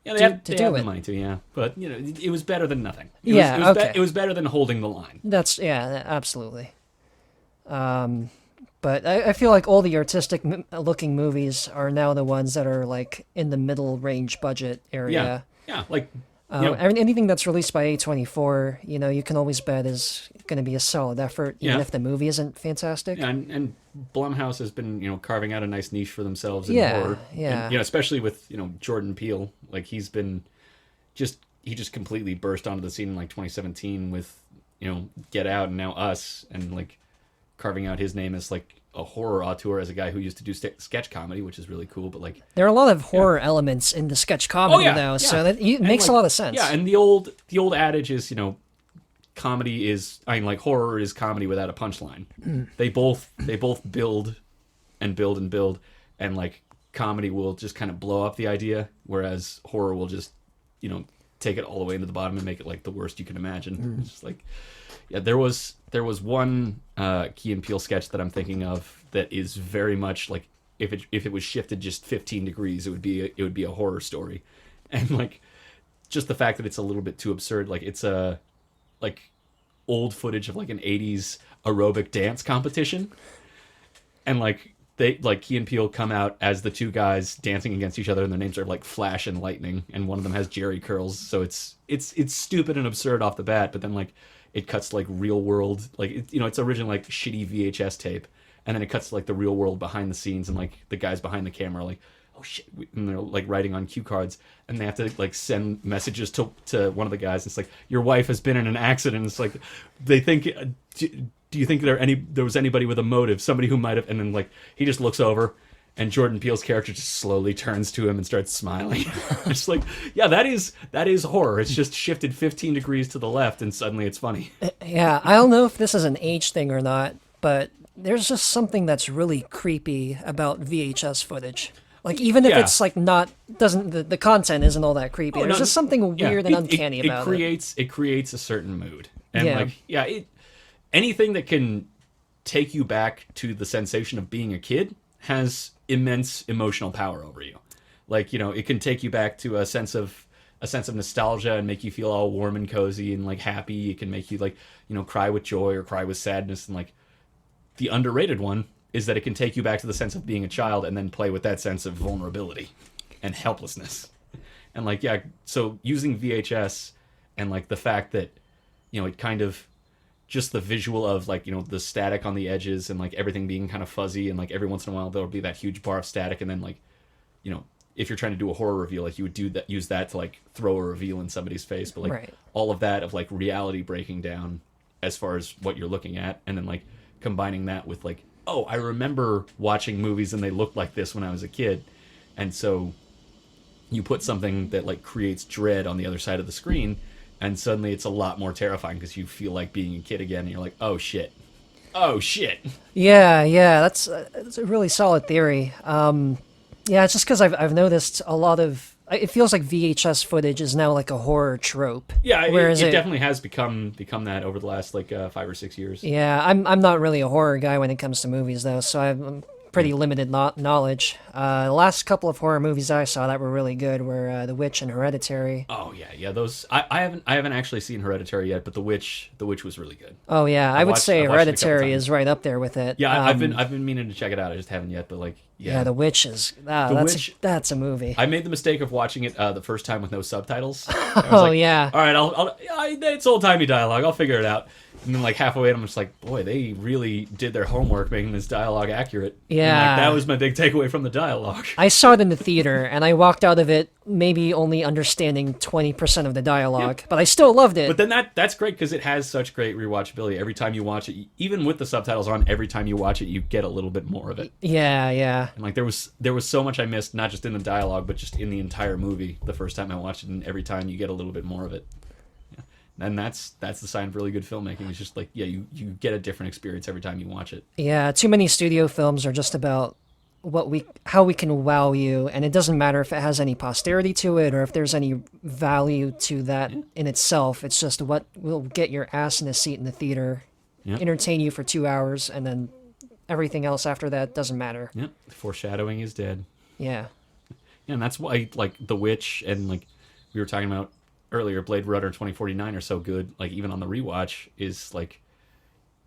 Yeah, do they have it. the money to, yeah. But it was better than nothing. It was better than holding the line. Absolutely. But I feel like all the artistic looking movies are now the ones that are like in the middle range budget area. Yeah, like anything that's released by A24, you can always bet is going to be a solid effort, even if the movie isn't fantastic. Yeah, and Blumhouse has been carving out a nice niche for themselves in Yeah, horror. yeah. And, especially with Jordan Peele, like he just completely burst onto the scene in like 2017 with Get Out and now Us, and like carving out his name as like a horror auteur, as a guy who used to do sketch comedy, which is really cool. But like there are a lot of horror elements in the sketch comedy though, so that makes a lot of sense. Yeah, and the old adage is comedy is horror is comedy without a punchline. They both build and build and build, and like comedy will just kind of blow up the idea, whereas horror will just take it all the way into the bottom and make it like the worst you can imagine. It's just like there was one Key and Peele sketch that I'm thinking of that is very much like if it was shifted just 15 degrees, it would be a horror story, and like just the fact that it's a little bit too absurd. Like it's a like old footage of like an 80s aerobic dance competition, and like they like Key and Peele come out as the two guys dancing against each other, and their names are like Flash and Lightning, and one of them has Jerry curls, so it's stupid and absurd off the bat, but then like it cuts to like real world, like it's originally like shitty VHS tape, and then it cuts to like the real world behind the scenes, and like the guys behind the camera are like, oh shit, and they're like writing on cue cards, and they have to like send messages to one of the guys. It's like, your wife has been in an accident. It's like they think, do you think there was anybody with a motive, somebody who might have? And then like he just looks over, and Jordan Peele's character just slowly turns to him and starts smiling. It's like, yeah, that is horror. It's just shifted 15 degrees to the left, and suddenly it's funny. Yeah, I don't know if this is an age thing or not, but there's just something that's really creepy about VHS footage. Like even if it's like the content isn't all that creepy. There's just something weird and uncanny about it. It creates a certain mood, and anything that can take you back to the sensation of being a kid has immense emotional power over you. Like it can take you back to a sense of nostalgia and make you feel all warm and cozy and like happy. It can make you like cry with joy or cry with sadness, and like the underrated one is that it can take you back to the sense of being a child and then play with that sense of vulnerability and helplessness. And like, so using VHS and like the fact that, it kind of just the visual of like, the static on the edges and like everything being kind of fuzzy, and like every once in a while there'll be that huge bar of static, and then like, if you're trying to do a horror reveal, like you would use that to like throw a reveal in somebody's face, but like all of that of like reality breaking down as far as what you're looking at, and then like combining that with like, oh, I remember watching movies and they looked like this when I was a kid. And so you put something that like creates dread on the other side of the screen, and suddenly it's a lot more terrifying because you feel like being a kid again, and you're like, oh shit. Yeah, that's a really solid theory. It's just because I've noticed a lot of, it feels like VHS footage is now like a horror trope. Yeah, it definitely has become that over the last like 5 or 6 years. Yeah, I'm not really a horror guy when it comes to movies though, so I'm pretty limited knowledge. The last couple of horror movies I saw that were really good were The Witch and Hereditary. Oh yeah, those I haven't actually seen Hereditary yet, but The Witch was really good. Oh yeah, I would say Hereditary is right up there with it. Yeah, I've been meaning to check it out. I just haven't yet, but like The Witch is that's a movie. I made the mistake of watching it the first time with no subtitles. Oh yeah. All right, it's old timey dialogue. I'll figure it out. And then like halfway, I'm just like, boy, they really did their homework making this dialogue accurate. Yeah. And, like, that was my big takeaway from the dialogue. I saw it in the theater, and I walked out of it maybe only understanding 20% of the dialogue, but I still loved it. But then that's great because it has such great rewatchability. Every time you watch it, even with the subtitles on, every time you watch it, you get a little bit more of it. Yeah. And like there was so much I missed, not just in the dialogue, but just in the entire movie the first time I watched it, and every time you get a little bit more of it. Yeah. And that's the sign of really good filmmaking. It's just like, yeah, you get a different experience every time you watch it. Yeah, too many studio films are just about how we can wow you, and it doesn't matter if it has any posterity to it or if there's any value to that in itself. It's just what will get your ass in a seat in the theater, entertain you for 2 hours, and then everything else after that doesn't matter. Yeah, foreshadowing is dead. Yeah. Yeah, and that's why like The Witch and like we were talking about earlier, Blade Runner 2049 are so good. Like even on the rewatch, is like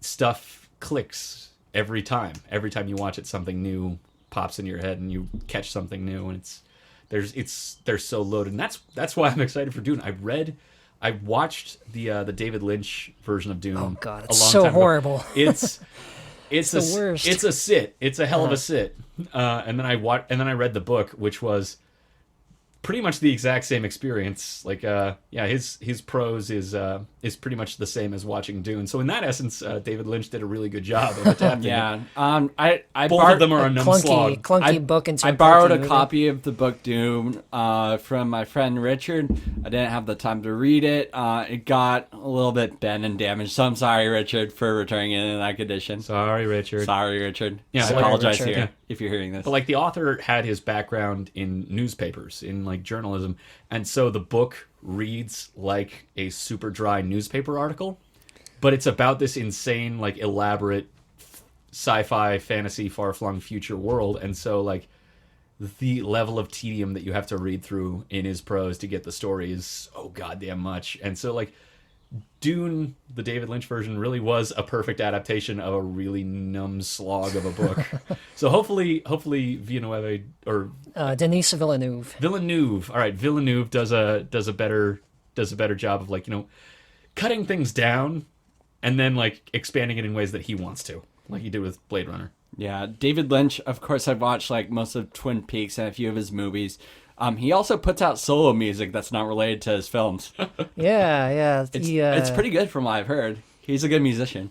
stuff clicks every time. Every time you watch it, something new pops in your head and you catch something new, and they're so loaded. And that's why I'm excited for Dune. I watched the David Lynch version of Dune. Oh god, a it's long so time ago. horrible. It's the worst. It's a sit. It's a hell of a sit. And then I read the book, which was pretty much the exact same experience. Like, his prose is pretty much the same as watching Dune. So in that essence, David Lynch did a really good job of adapting. I Both of them are a numb slog. Clunky book into I a borrowed clunky a movie. copy of the book Dune from my friend Richard. I didn't have the time to read it. It got a little bit bent and damaged, so I'm sorry, Richard, for returning it in that condition. Sorry, Richard. Sorry, Richard. Yeah, I sorry, apologize Richard. here Yeah. if you're hearing this. But like the author had his background in newspapers, in like journalism, and so the book reads like a super dry newspaper article, but it's about this insane, like elaborate sci-fi fantasy far-flung future world, and so like the level of tedium that you have to read through in his prose to get the story is so goddamn much. And so like Dune, the David Lynch version, really was a perfect adaptation of a really numb slog of a book. So hopefully Villeneuve or Denis Villeneuve. All right, Villeneuve does a better job of like, cutting things down and then like expanding it in ways that he wants to, like he did with Blade Runner. Yeah, David Lynch, of course, I've watched like most of Twin Peaks and a few of his movies. He also puts out solo music that's not related to his films. Yeah. It's pretty good from what I've heard. He's a good musician.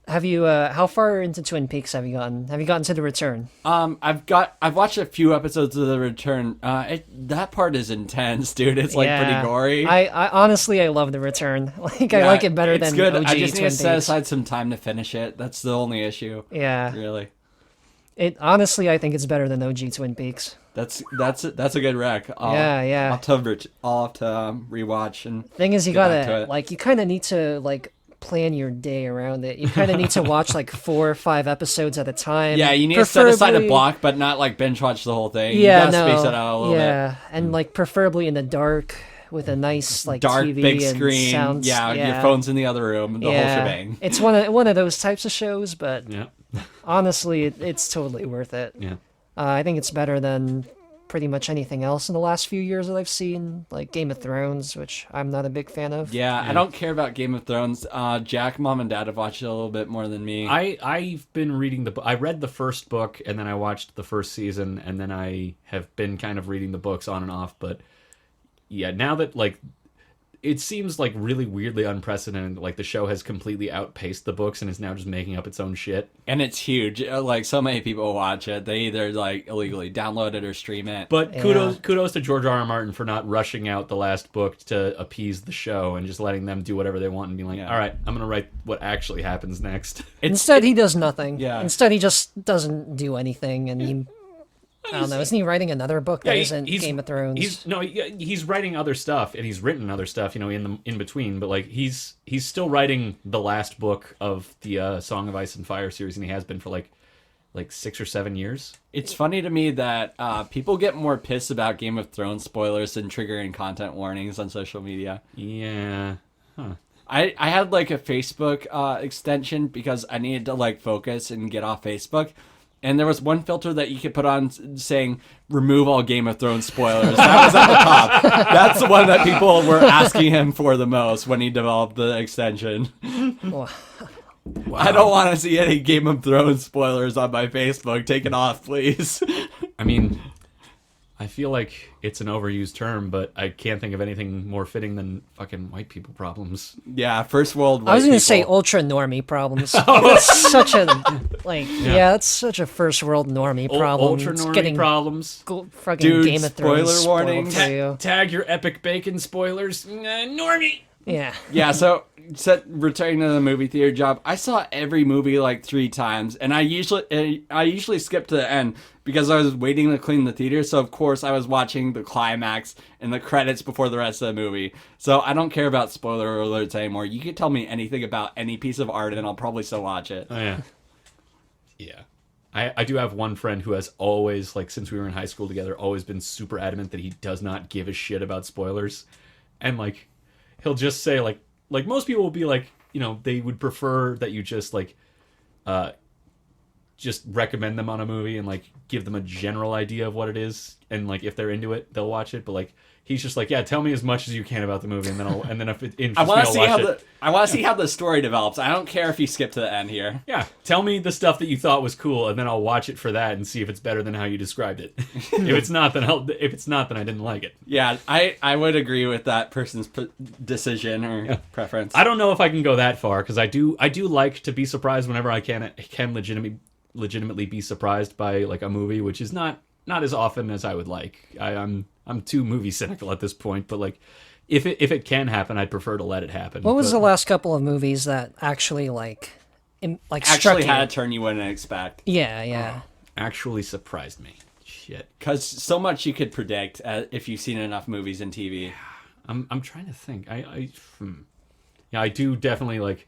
Have you? How far into Twin Peaks have you gotten? Have you gotten to The Return? I've watched a few episodes of The Return. That part is intense, dude. It's like pretty gory. I honestly love The Return. Like I like it better it's than good. OG I just need Twin to set Peaks. aside some time to finish it. That's the only issue. Yeah. Really. Honestly, I think it's better than OG Twin Peaks. That's a good rec. Yeah. I'll have to rewatch and. Thing is, you get back to gotta it. like you kind of need to like plan your day around it. You kind of need to watch like 4 or 5 episodes at a time. Yeah, you need to set aside a Preferably- block, but not like binge watch the whole thing. Yeah, you gotta no. space it out a little yeah, bit. and like preferably in the dark with a nice like Dark, TV big and screen. sounds. Yeah, your phone's in the other room. The whole shebang. It's one of those types of shows, but Yeah. honestly, it's totally worth it. Yeah. I think it's better than pretty much anything else in the last few years that I've seen, like Game of Thrones, which I'm not a big fan of. Yeah, I don't care about Game of Thrones. Jack, Mom, and Dad have watched it a little bit more than me. I've been reading the book. I read the first book and then I watched the first season, and then I have been kind of reading the books on and off. But yeah, now that like it seems like really weirdly unprecedented, like the show has completely outpaced the books and is now just making up its own shit. And it's huge. Like so many people watch it. They either like illegally download it or stream it. But kudos to George R. R. Martin for not rushing out the last book to appease the show and just letting them do whatever they want and being like, all right, I'm going to write what actually happens next. Instead, he does nothing. Yeah. Instead, he just doesn't do anything, and he. I don't know. Isn't he writing another book that isn't Game of Thrones? He's writing other stuff, and he's written other stuff, in between. But like he's still writing the last book of the Song of Ice and Fire series, and he has been for like 6 or 7 years. It's funny to me that people get more pissed about Game of Thrones spoilers than triggering content warnings on social media. Yeah. I had like a Facebook extension because I needed to like focus and get off Facebook. And there was one filter that you could put on saying, remove all Game of Thrones spoilers. That was at the top. That's the one that people were asking him for the most when he developed the extension. Wow. I don't want to see any Game of Thrones spoilers on my Facebook. Take it off, please. I mean, I feel like it's an overused term, but I can't think of anything more fitting than fucking white people problems. Yeah, first world white I was going to say people. ultra normie problems. That's such a that's such a first world normie problem. Ultra It's normie getting problems. fucking Dude, Game of Thrones spoiler warning. spoiled for you. Tag your epic bacon spoilers. Normie. Yeah. Yeah, so returning to the movie theater job, I saw every movie like 3 times, and I usually skip to the end because I was waiting to clean the theater. So of course I was watching the climax and the credits before the rest of the movie. So I don't care about spoiler alerts anymore. You can tell me anything about any piece of art, and I'll probably still watch it. Oh yeah. Yeah. I do have one friend who has always, like, since we were in high school together, always been super adamant that he does not give a shit about spoilers, and like, he'll just say like most people will be like, you know, they would prefer that you just like just recommend them on a movie and like give them a general idea of what it is, and like if they're into it they'll watch it, but like he's just like, yeah, tell me as much as you can about the movie, and then if it interests me, I'll watch it. I want to see how the story develops. I don't care if you skip to the end here. Yeah, tell me the stuff that you thought was cool, and then I'll watch it for that and see if it's better than how you described it. If it's not, then I didn't like it. Yeah, I would agree with that person's decision or preference. I don't know if I can go that far, because I do like to be surprised whenever I can legitimately be surprised by like a movie, which is not as often as I would like. I'm too movie cynical at this point, but like if it can happen, I'd prefer to let it happen. What was the last couple of movies that actually struck actually you? had a turn you wouldn't expect? Yeah. Actually surprised me. Shit. Because so much you could predict if you've seen enough movies and TV. I'm trying to think. I do definitely, like,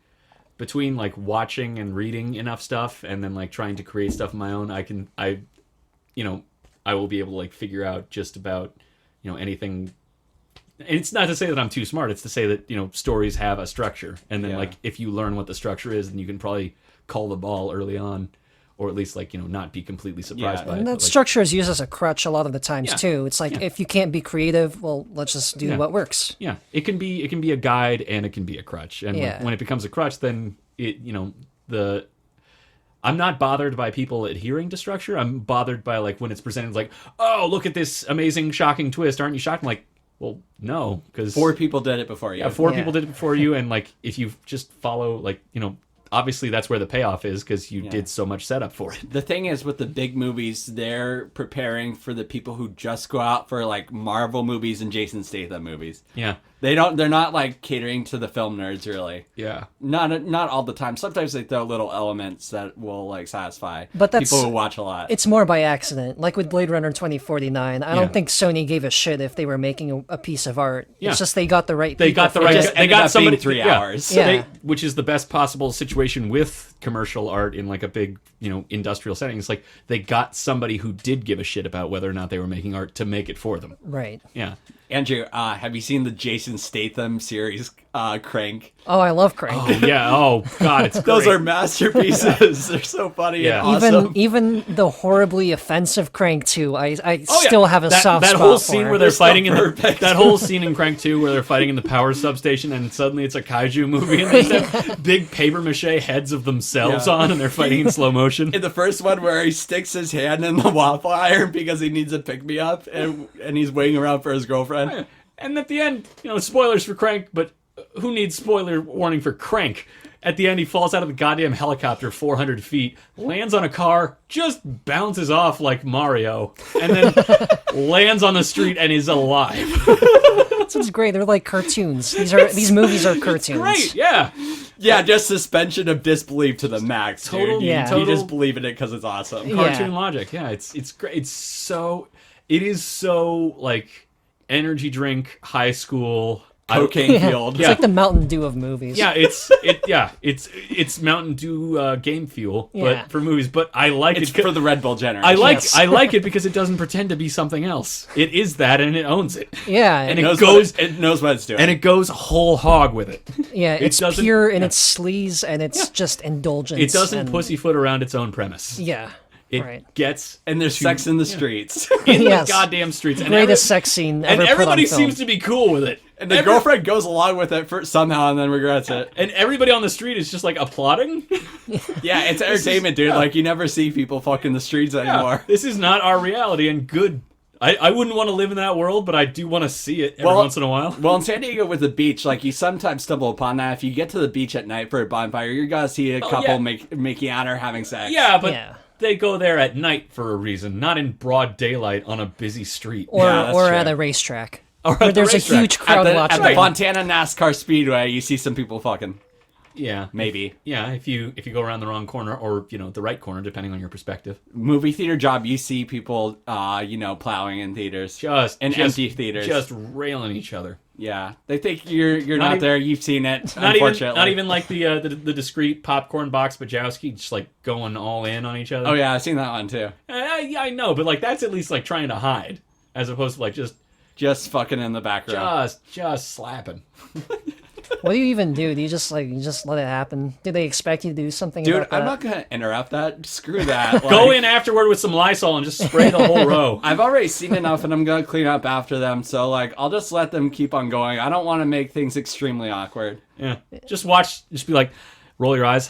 between like watching and reading enough stuff and then like trying to create stuff of my own, I will be able to like figure out just about, you know, anything. And it's not to say that I'm too smart. It's to say that, you know, stories have a structure, and then like if you learn what the structure is, then you can probably call the ball early on, or at least like, you know, not be completely surprised by it. And that But, like, structure is used as a crutch a lot of the times too. It's like if you can't be creative, well, let's just do what works. Yeah, it can be a guide and it can be a crutch. And when it becomes a crutch, then I'm not bothered by people adhering to structure. I'm bothered by like when it's presented like, oh, look at this amazing, shocking twist. Aren't you shocked? I'm like, well, no, because 4 people did it before you. Yeah, 4 people did it before you, and like if you just follow, like, you know, obviously that's where the payoff is, because you did so much setup for it. The thing is with the big movies, they're preparing for the people who just go out for like Marvel movies and Jason Statham movies. Yeah. They're not like catering to the film nerds really. Yeah. Not all the time. Sometimes they throw little elements that will like satisfy But that's, people who watch a lot. It's more by accident. Like with Blade Runner 2049, I don't think Sony gave a shit if they were making a piece of art. Yeah. It's just they got the right They people got the for right. it. They got somebody. 3 hours. Yeah. Which is the best possible situation with commercial art in like a big, you know, industrial setting. It's like they got somebody who did give a shit about whether or not they were making art to make it for them. Right. Yeah. Andrew, have you seen the Jason Statham series, Crank? Oh, I love Crank. Oh yeah. Oh god, it's great. Those are masterpieces. They're so funny and awesome. Even the horribly offensive Crank 2, I still have a soft that spot whole for. scene where they're fighting in that whole scene in Crank 2 where they're fighting in the power substation, and suddenly it's a kaiju movie, and they just have big paper mache heads of themselves on, and they're fighting in slow motion. In the first one where he sticks his hand in the waffle iron because he needs a pick-me-up, and he's waiting around for his girlfriend. And at the end, you know, spoilers for Crank, but who needs spoiler warning for Crank? At the end, he falls out of the goddamn helicopter 400 feet, lands on a car, just bounces off like Mario, and then lands on the street and is alive. It's great. They're like cartoons. These movies are cartoons. Great, yeah. Yeah, just suspension of disbelief to the max, dude. Total- yeah. You just believe in it because it's awesome. Cartoon logic, yeah. It's great. It is so like energy drink, high school, Cocaine field. It's like the Mountain Dew of movies. Yeah, it's Mountain Dew game fuel, Yeah. but for movies. But I like It's it for the Red Bull generation. I like it because it doesn't pretend to be something else. It is that, and it owns it. Yeah. And It knows what it's doing. and it goes whole hog with it. Yeah, it's doesn't- pure in its sleaze, and it's just indulgence. It doesn't and, pussyfoot around its own premise. Yeah. It Right. gets And there's sex in the streets. in Yes. the goddamn streets. And Greatest sex scene ever and put everybody on film. seems to be cool with it. And the girlfriend goes along with it somehow and then regrets it. And everybody on the street is just like applauding. Yeah, it's entertainment, dude. Like, you never see people fucking the streets anymore. This is not our reality, and good. I wouldn't want to live in that world, but I do want to see it every once in a while. Well, in San Diego with the beach, like, you sometimes stumble upon that. If you get to the beach at night for a bonfire, you're gonna see a couple making out or having sex. Yeah, but Yeah. they go there at night for a reason, not in broad daylight on a busy street. Or, Yeah, that's or true. at a racetrack. Or at Where the there's racetrack. a huge crowd At watching. the Fontana NASCAR Speedway, you see some people fucking. Yeah, Maybe. Yeah, if you go around the wrong corner or the right corner, depending on your perspective. Movie theater job, you see people, plowing in theaters. Empty theaters. Just railing each other. Yeah. They think you're not even- there, you've seen it, Not unfortunately. even like the discreet popcorn box Bajowski, just like going all in on each other. Oh, yeah, I've seen that one, too. Yeah, I know, but like that's at least like trying to hide, as opposed to like Just fucking in the background. just slapping. What do you even do? Do you just let it happen? Do they expect you to do something Dude, about that? I'm not going to interrupt that. Screw that. Go Like, in afterward with some Lysol and just spray the whole row. I've already seen enough and I'm going to clean up after them. So, like, I'll just let them keep on going. I don't want to make things extremely awkward. Yeah, just watch. Just be like, roll your eyes,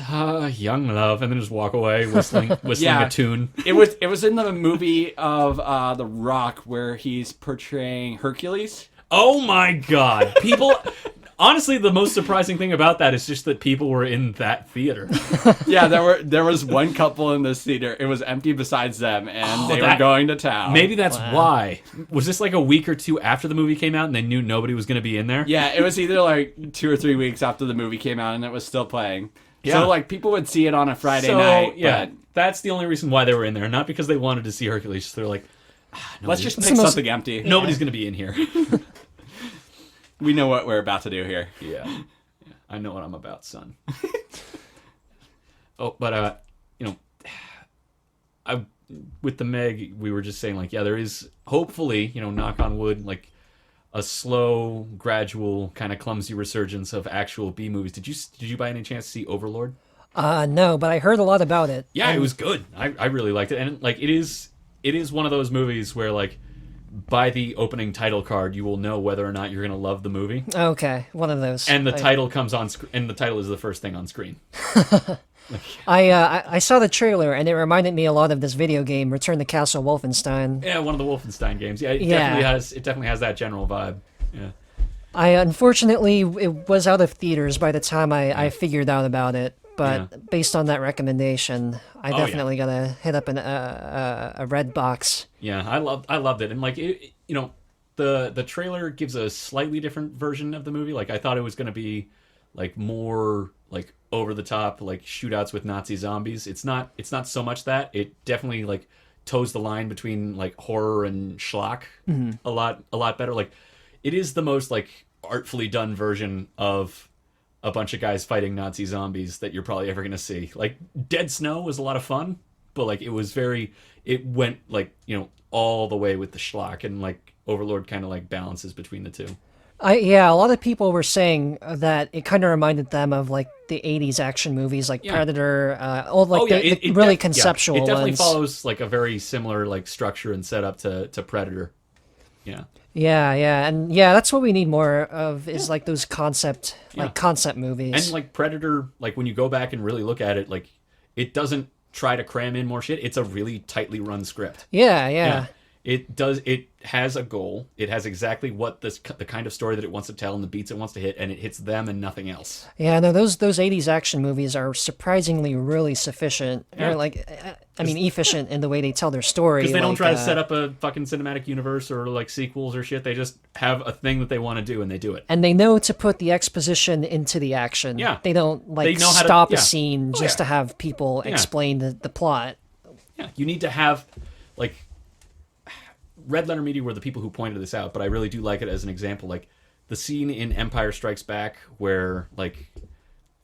young love, and then just walk away whistling Yeah. a tune. It was in the movie of The Rock where he's portraying Hercules. Oh my God, people. Honestly, the most surprising thing about that is just that people were in that theater. Yeah, there was one couple in this theater. It was empty besides them, and they were that- going to town. Maybe that's why. Was this like a week or two after the movie came out and they knew nobody was going to be in there? Yeah, it was either like 2 or 3 weeks after the movie came out, and it was still playing. Yeah. So like people would see it on a Friday night. Yeah, but that's the only reason why they were in there. Not because they wanted to see Hercules. They're like, let's just It's pick the most- something empty. nobody's going to be in here. We know what we're about to do here. Yeah, I know what I'm about, son. Oh, but with the Meg, we were just saying like, yeah, there is hopefully, knock on wood, like a slow, gradual, kind of clumsy resurgence of actual B movies. Did you by any chance see Overlord? No, but I heard a lot about it. Yeah, it was good. I really liked it, and like it is one of those movies where like by the opening title card, you will know whether or not you're going to love the movie. Okay, one of those. And the title comes on screen, and the title is the first thing on screen. I saw the trailer and it reminded me a lot of this video game, Return to Castle Wolfenstein. Yeah, one of the Wolfenstein games. Yeah, it definitely has that general vibe. Yeah. Unfortunately, it was out of theaters by the time I figured out about it. But based on that recommendation, I definitely gotta hit up a red box. Yeah, I loved it, and like the trailer gives a slightly different version of the movie. Like I thought it was gonna be like more like over the top, like shootouts with Nazi zombies. It's not so much that. It definitely like toes the line between like horror and schlock a lot better. Like it is the most like artfully done version of a bunch of guys fighting Nazi zombies that you're probably ever going to see. Like Dead Snow was a lot of fun, but like it went like, all the way with the schlock, and like Overlord kind of like balances between the two. A lot of people were saying that it kind of reminded them of like the 80s action movies like Predator, the really conceptual It definitely ones. follows like a very similar like structure and setup to Predator. Yeah. And that's what we need more of is like those concept movies. And like Predator, like when you go back and really look at it, like it doesn't try to cram in more shit. It's a really tightly run script. Yeah. It has a goal. It has exactly what the kind of story that it wants to tell and the beats it wants to hit, and it hits them and nothing else. Yeah, no, those 80s action movies are surprisingly really sufficient. Yeah. Or like, efficient in the way they tell their story. Because they don't like, try to set up a fucking cinematic universe or like sequels or shit. They just have a thing that they want to do and they do it. And they know to put the exposition into the action. Yeah. They don't like They know how to- stop a yeah. scene just to have people explain the plot. Yeah, you need to have like Red Letter Media were the people who pointed this out, but I really do like it as an example. Like the scene in Empire Strikes Back where like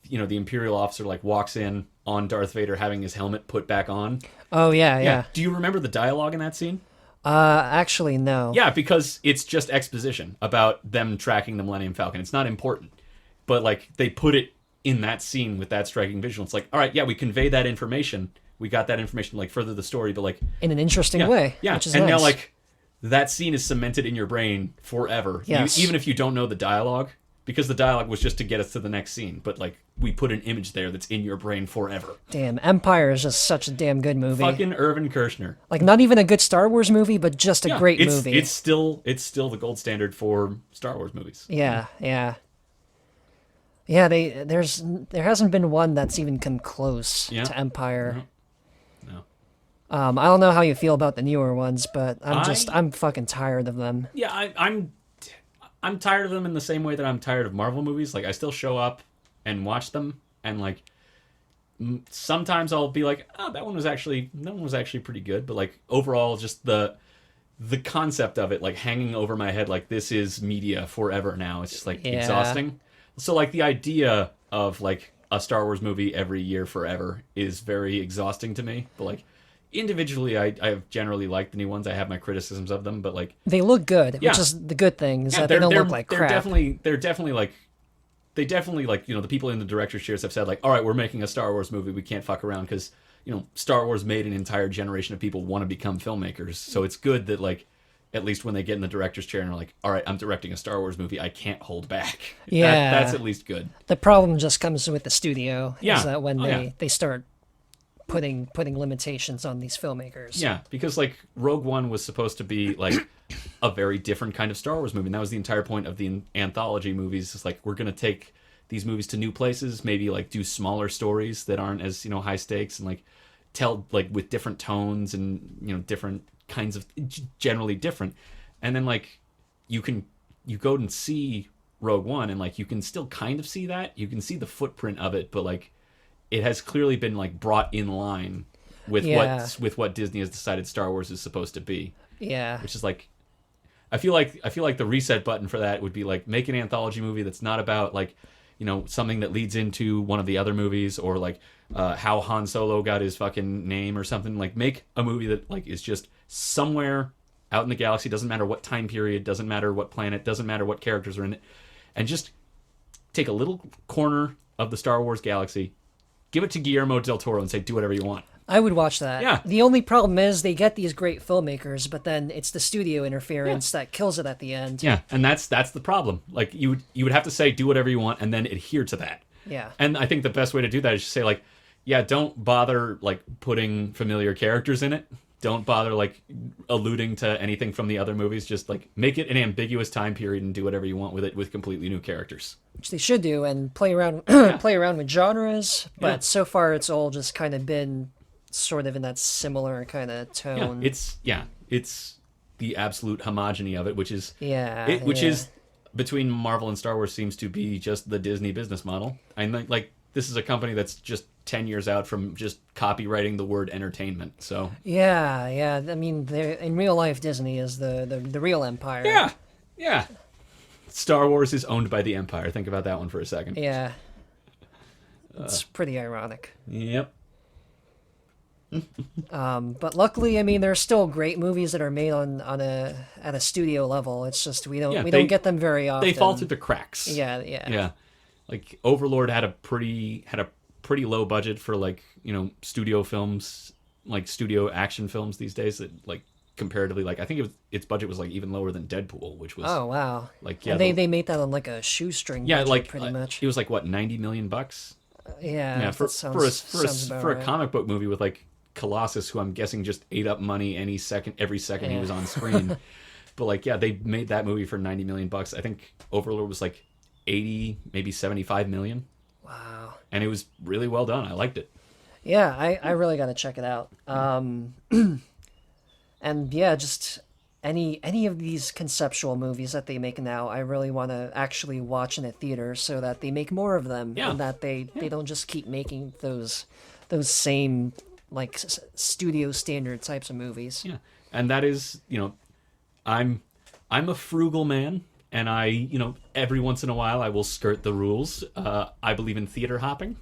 the Imperial officer like walks in on Darth Vader having his helmet put back on. Oh yeah. Do you remember the dialogue in that scene? Actually no. Yeah, because it's just exposition about them tracking the Millennium Falcon. It's not important, but like they put it in that scene with that striking visual. It's like, all right, yeah, we convey that information, we got that information like further the story, but like in an interesting way. Yeah, which is and nice. now like that scene is cemented in your brain forever. Yes. Even if you don't know the dialogue, because the dialogue was just to get us to the next scene. But like we put an image there that's in your brain forever. Damn, Empire is just such a damn good movie. Fucking Irvin Kershner. Like not even a good Star Wars movie, but just a great movie. It's still the gold standard for Star Wars movies. Yeah. There hasn't been one that's even come close to Empire. No. I don't know how you feel about the newer ones, but I'm fucking tired of them. Yeah, I'm tired of them in the same way that I'm tired of Marvel movies. Like I still show up and watch them, and like sometimes I'll be like, oh, that one was actually pretty good. But like overall, just the concept of it like hanging over my head, like this is media forever now. It's just like exhausting. So like the idea of like a Star Wars movie every year forever is very exhausting to me. But like individually, I generally like the new ones. I have my criticisms of them, but like they look good, which is the good thing. Is that they don't look like crap. They're definitely like the people in the director's chairs have said like, all right, we're making a Star Wars movie. We can't fuck around because Star Wars made an entire generation of people want to become filmmakers. So it's good that like at least when they get in the director's chair and are like, all right, I'm directing a Star Wars movie, I can't hold back. Yeah, that's at least good. The problem just comes with the studio. Yeah. Is that when they start putting limitations on these filmmakers. Yeah, because like Rogue One was supposed to be like a very different kind of Star Wars movie, and that was the entire point of the anthology movies. It's like we're gonna take these movies to new places, maybe like do smaller stories that aren't as high stakes, and like tell like with different tones and different kinds of generally different. And then like you go and see Rogue One, and like you can still kind of see that, you can see the footprint of it, but like it has clearly been like brought in line with what Disney has decided Star Wars is supposed to be. Yeah. Which is like I feel like the reset button for that would be like make an anthology movie that's not about like something that leads into one of the other movies, or like how Han Solo got his fucking name or something. Like make a movie that like is just somewhere out in the galaxy, doesn't matter what time period, doesn't matter what planet, doesn't matter what characters are in it, and just take a little corner of the Star Wars galaxy, give it to Guillermo del Toro and say, do whatever you want. I would watch that. Yeah. The only problem is they get these great filmmakers, but then it's the studio interference that kills it at the end. Yeah, and that's the problem. Like you would have to say do whatever you want and then adhere to that. Yeah. And I think the best way to do that is just say like, yeah, don't bother like putting familiar characters in it. Don't bother like alluding to anything from the other movies. Just like make it an ambiguous time period and do whatever you want with it with completely new characters. Which they should do, and play around with genres. But so far it's all just kind of been sort of in that similar kind of tone. It's the absolute homogeny of it, which is is between Marvel and Star Wars seems to be just the Disney business model. And like this is a company that's just 10 years out from just copywriting the word entertainment. So yeah. I mean, in real life, Disney is the real empire. Yeah. Star Wars is owned by the Empire. Think about that one for a second. Yeah. It's pretty ironic. Yep. But luckily, I mean, there's still great movies that are made at a studio level. It's just we don't get them very often. They fall through the cracks. Yeah. Like Overlord had a pretty low budget for like studio films, like studio action films these days. That like comparatively, like I think its budget was like even lower than Deadpool, which was like and they made that on like a shoestring. budget, like pretty much. It was like what $90 million. For a comic book movie with like Colossus, who I'm guessing just ate up money every second he was on screen. But like they made that movie for $90 million. I think Overlord was like 80, maybe 75 million. Wow. And it was really well done. I liked it. Yeah, I really got to check it out. And yeah, just any of these conceptual movies that they make now, I really want to actually watch in a theater so that they make more of them, and that they don't just keep making those same like studio standard types of movies. Yeah, and that is I'm a frugal man, and I every once in a while I will skirt the rules. I believe in theater hopping.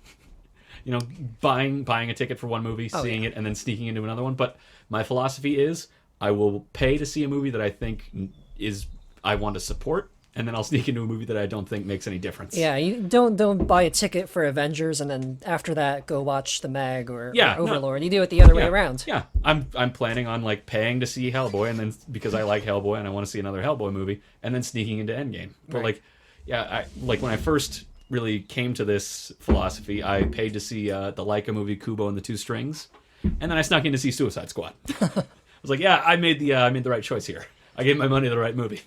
Buying a ticket for one movie, seeing it, and then sneaking into another one. But my philosophy is I will pay to see a movie that I think I want to support, and then I'll sneak into a movie that I don't think makes any difference. Yeah, you don't buy a ticket for Avengers and then after that go watch The Meg or Overlord. You do it the other way around. Yeah, I'm planning on like paying to see Hellboy, and then because I like Hellboy and I want to see another Hellboy movie, and then sneaking into Endgame. But like, I when I first really came to this philosophy, I paid to see the Laika movie Kubo and the Two Strings, and then I snuck in to see Suicide Squad. I was like, yeah, I made the right choice here. I gave my money to the right movie.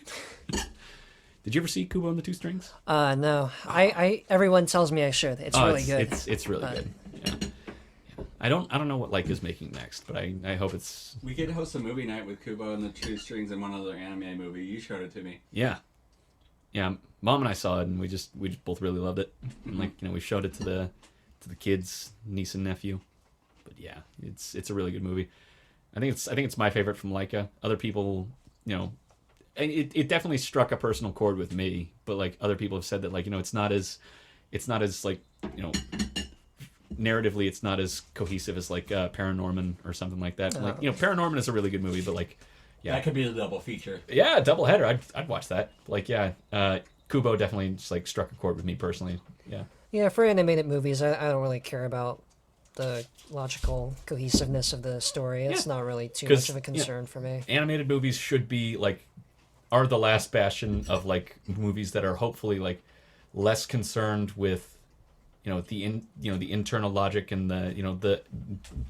Did you ever see Kubo and the Two Strings? No. I everyone tells me I should. It's really good. It's really good. Yeah. I don't know what Laika's making next, but I hope it's. We could host a movie night with Kubo and the Two Strings and one other anime movie. You showed it to me. Yeah. Yeah, Mom and I saw it, and we just both really loved it. And like, we showed it to the kids, niece and nephew. But yeah, it's a really good movie. I think it's my favorite from Laika. Other people, it definitely struck a personal chord with me. But like other people have said that like it's not as like narratively it's not as cohesive as like Paranorman or something like that. Like Paranorman is a really good movie, but like. Yeah, that could be a double feature. Yeah, double header. I'd watch that. Like, Kubo definitely just like struck a chord with me personally. Yeah. Yeah, for animated movies, I don't really care about the logical cohesiveness of the story. It's not really too much of a concern for me. Animated movies should be like are the last bastion of like movies that are hopefully like less concerned with the internal logic and the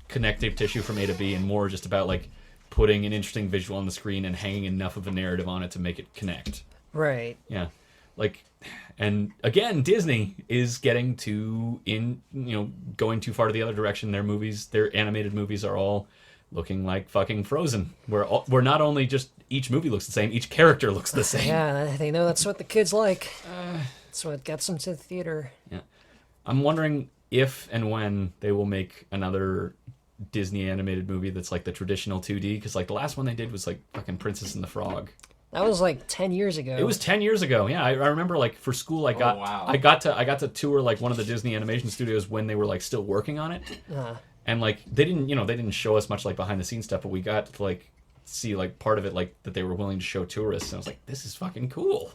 connective tissue from A to B, and more just about like putting an interesting visual on the screen and hanging enough of a narrative on it to make it connect. Right. Yeah. Like, and again, Disney is getting going too far to the other direction. Their animated movies are all looking like fucking Frozen. Where not only just each movie looks the same, each character looks the same. Yeah, they know that's what the kids like. That's what gets them to the theater. Yeah. I'm wondering if and when they will make another Disney animated movie that's like the traditional 2D, because like the last one they did was like fucking Princess and the Frog. That was like 10 years ago. It was 10 years ago. Yeah, I remember like for school I got to tour like one of the Disney animation studios when they were like still working on it. And like they didn't show us much like behind the scenes stuff, but we got to like see like part of it like that they were willing to show tourists, and I was like, this is fucking cool.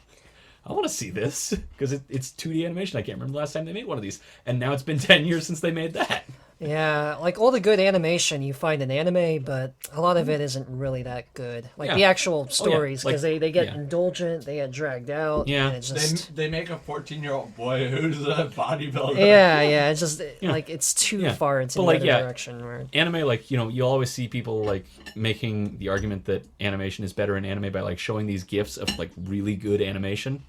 I want to see this because it's 2D animation. I can't remember the last time they made one of these, and now it's been 10 years since they made that. Yeah, like all the good animation you find in anime, but a lot of it isn't really that good. Like the actual stories, because they get indulgent, they get dragged out. Yeah, and it's just... they make a 14-year-old boy who's a bodybuilder. Yeah, it's just like it's too far into the other direction. Where... Anime, like you'll always see people like making the argument that animation is better in anime by like showing these gifs of like really good animation,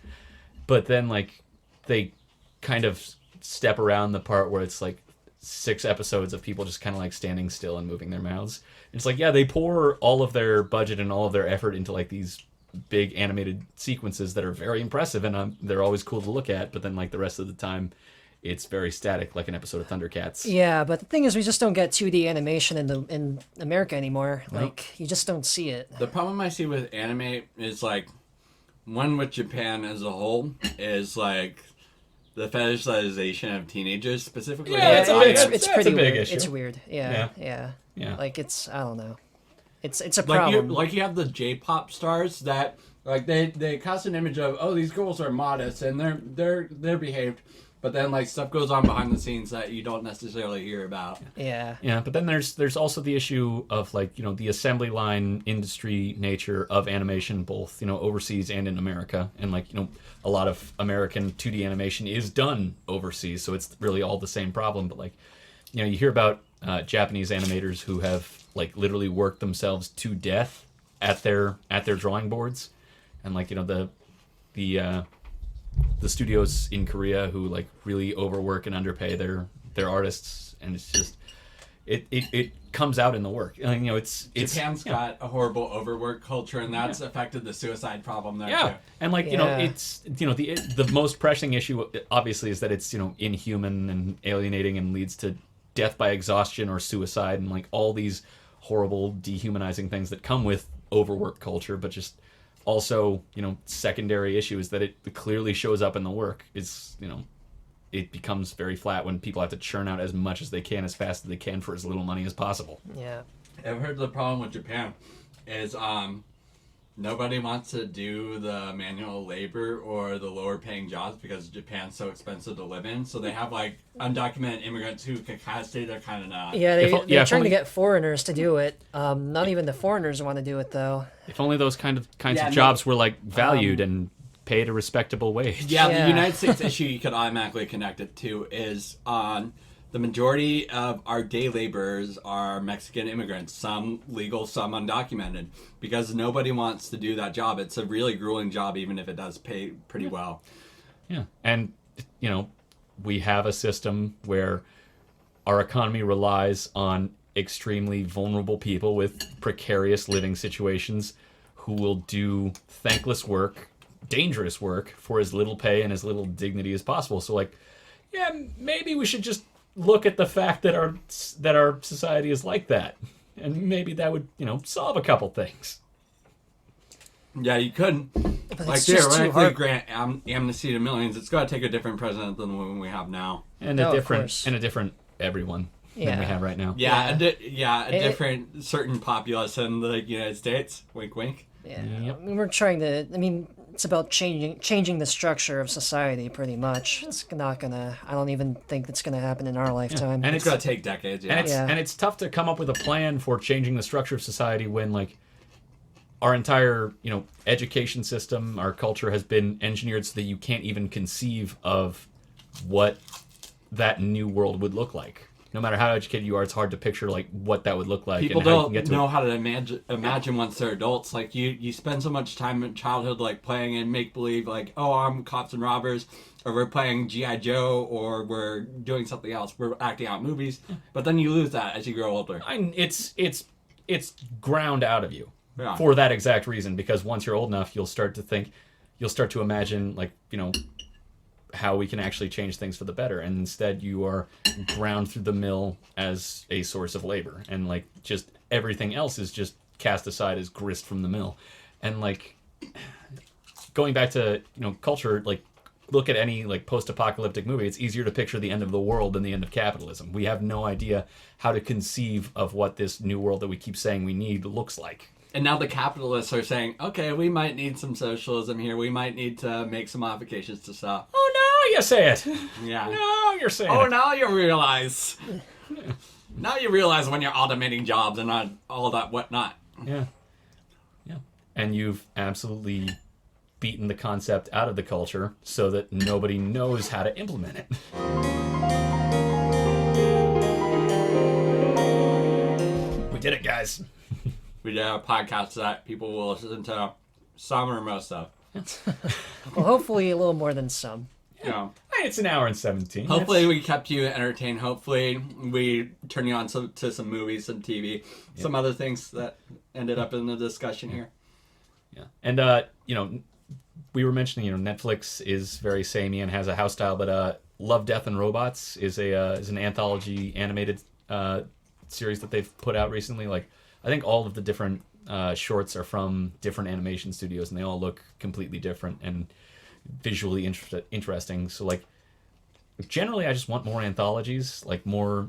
but then like they kind of step around the part where it's like 6 episodes of people just kind of like standing still and moving their mouths. It's like, they pour all of their budget and all of their effort into like these big animated sequences that are very impressive, and they're always cool to look at, but then like the rest of the time it's very static, like an episode of Thundercats. Yeah, but the thing is, we just don't get 2D animation in America anymore. Like, you just don't see it. The problem I see with anime is like, one with Japan as a whole is like the fetishization of teenagers specifically. Yeah, it's pretty a big weird. issue. It's weird. Yeah. Like I don't know. It's a like problem. You have the J-pop stars that like they cast an image of these girls are modest and they're behaved, but then like stuff goes on behind the scenes that you don't necessarily hear about. Yeah. But then there's also the issue of like the assembly line industry nature of animation, both overseas and in America, and like a lot of American 2D animation is done overseas, so it's really all the same problem. But like you hear about Japanese animators who have like literally worked themselves to death at their drawing boards, and like the studios in Korea who like really overwork and underpay their artists, and it's just it comes out in the work. It's Japan's got a horrible overwork culture, and that's affected the suicide problem there too. And like it's the most pressing issue obviously is that it's inhuman and alienating and leads to death by exhaustion or suicide and like all these horrible dehumanizing things that come with overwork culture, but just also secondary issue is that it clearly shows up in the work. It's it becomes very flat when people have to churn out as much as they can as fast as they can for as little money as possible. Yeah. I've heard the problem with Japan is Nobody wants to do the manual labor or the lower paying jobs because Japan's so expensive to live in. So they have like undocumented immigrants who can kind of stay there, kind of not. Yeah, they're if trying only- to get foreigners to do it. Not even the foreigners want to do it, though. If only those kinds Yeah, of jobs were like valued and paid a respectable wage. Yeah, Yeah. the United States issue you could automatically connect it to is on the majority of our day laborers are Mexican immigrants, some legal, some undocumented, because nobody wants to do that job. It's a really grueling job, even if it does pay pretty well. Yeah. And, you know, we have a system where our economy relies on extremely vulnerable people with precarious living situations who will do thankless work, dangerous work, for as little pay and as little dignity as possible. So, like, yeah, maybe we should just look at the fact that our society is like that, and maybe that would, you know, solve a couple things. Yeah, you couldn't. But Like, it's just too theoretically, hard. grant amnesty to millions. It's got to take a different president than the one we have now. And No, a of course. different everyone than Yeah. we have right now. Yeah, Yeah. a different certain populace in the United States. Wink, wink. Yeah, Yep. I mean, we're trying to. I mean, it's about changing the structure of society, pretty much. It's not gonna. I don't even think it's gonna happen in our lifetime. And It's got to take decades. Yeah. And it's tough to come up with a plan for changing the structure of society when, like, our entire, you know, education system, our culture has been engineered so that you can't even conceive of what that new world would look like. No matter how educated you are, it's hard to picture like what that would look like. People and how you don't can get to know it. how to imagine once they're adults. Like you spend so much time in childhood like playing in make believe, like, oh, I'm cops and robbers, or we're playing G.I. Joe, or we're doing something else. We're acting out movies, but then you lose that as you grow older. It's ground out of you Yeah. for that exact reason. Because once you're old enough, you'll start to imagine, like, you know, how we can actually change things for the better, and instead you are ground through the mill as a source of labor, and like just everything else is just cast aside as grist from the mill. And like going back to, you know, culture, like look at any like post-apocalyptic movie. It's easier to picture the end of the world than the end of capitalism. We have no idea how to conceive of what this new world that we keep saying we need looks like. And now the capitalists are saying, okay, we might need some socialism here. We might need to make some modifications to stuff. Oh no, you say it. Yeah. No, you're saying Oh, it. now you realize. Now you realize when you're automating jobs and not all that whatnot. Yeah. Yeah. And you've absolutely beaten the concept out of the culture so that nobody knows how to implement it. We did it, guys. We did a podcast that people will listen to some or most of. Well, hopefully a little more than some. You know. It's an hour and 17. Hopefully we kept you entertained. Hopefully we turned you on to some movies, some TV, some other things that ended up in the discussion here. Yeah. And, you know, we were mentioning, you know, Netflix is very samey and has a house style, but Love, Death, and Robots is an anthology animated series that they've put out recently. Like, I think all of the different shorts are from different animation studios, and they all look completely different and visually interesting. So, like, generally, I just want more anthologies, like more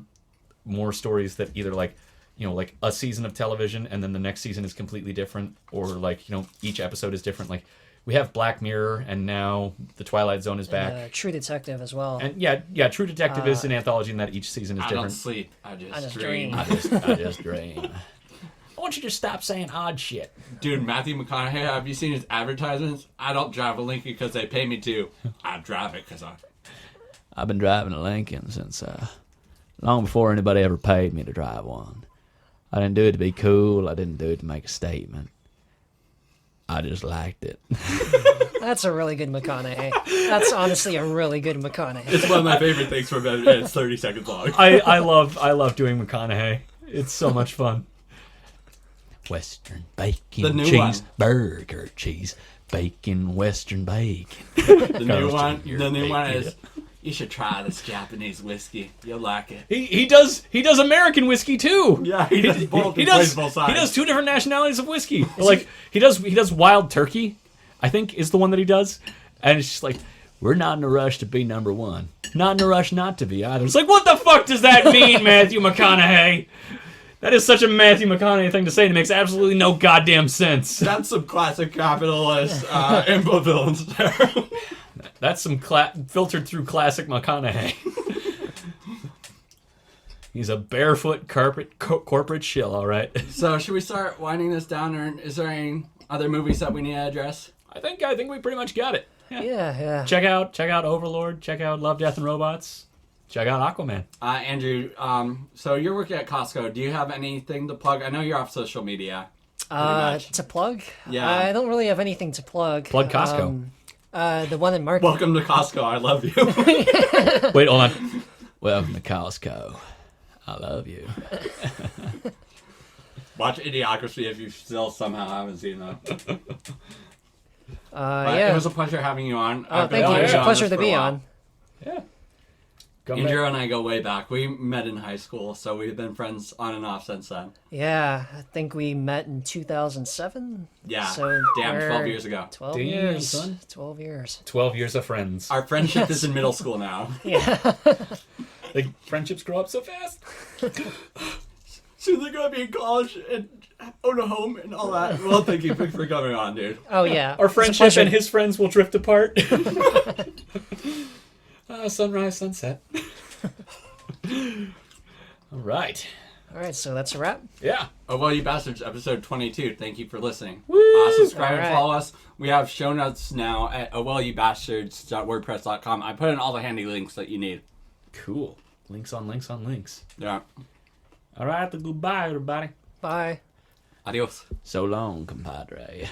stories that either, like, you know, like a season of television and then the next season is completely different, or like, you know, each episode is different. Like, we have Black Mirror, and now The Twilight Zone is back. And, True Detective as well. And yeah, True Detective is an anthology in that each season is I don't different. sleep. I just just dream. dream. I just dream. I want you to stop saying odd shit. Dude, Matthew McConaughey, have you seen his advertisements? I don't drive a Lincoln because they pay me to. I drive it because I've been driving a Lincoln since long before anybody ever paid me to drive one. I didn't do it to be cool. I didn't do it to make a statement. I just liked it. That's a really good McConaughey. That's honestly a really good McConaughey. It's one of my favorite things from it. It's 30 seconds long. I love doing McConaughey. It's so much fun. Western The bacon new cheese, one. burger cheese, bacon, Western bacon. The new one, You're the new one bacon. is, you should try this Japanese whiskey. You'll like it. He does American whiskey too. Yeah, he does both. He plays does both sides. he does two different nationalities of whiskey. Like he does Wild Turkey, I think is the one that he does, and it's just like, We're not in a rush to be number one. not in a rush not to be either. It's like, what the fuck does that mean, Matthew McConaughey? That is such a Matthew McConaughey thing to say. And it makes absolutely no goddamn sense. That's some classic capitalist info villains there. That's some filtered through classic McConaughey. He's a barefoot corporate shill, all right. So should we start winding this down, or is there any other movies that we need to address? I think we pretty much got it. Yeah. Check out Overlord. Check out Love, Death, and Robots. Check out Aquaman. Andrew, so you're working at Costco. Do you have anything to plug? I know you're off social media. To plug? Yeah. I don't really have anything to plug. Plug Costco. The one in Market. Welcome to Costco. I love you. Wait, hold on. Welcome to Costco. I love you. Watch Idiocracy if you still somehow haven't seen that. Yeah. It was a pleasure having you on. Oh, thank you. It was a pleasure to be on. Yeah. Andrew and I go way back. We met in high school, so we've been friends on and off since then. Yeah, I think we met in 2007. Yeah, So damn, we're 12 years ago. 12 Damn, years. son. 12 years. 12 years of friends. Our friendship is in middle school now. Yeah. Like, friendships grow up so fast. Soon they're going to be in college and own a home and all that. Well, thank you for coming on, dude. Oh, yeah. Our It's a friendship pleasure. and his friends will drift apart. Sunrise, sunset. All right. All right, so that's a wrap. Yeah. Oh, well, you bastards, episode 22. Thank you for listening. Woo! Subscribe All and right. follow us. We have show notes now at ohwellyoubastards.wordpress.com. I put in all the handy links that you need. Cool. Links on links on links. Yeah. All right. Goodbye, everybody. Bye. Adios. So long, compadre.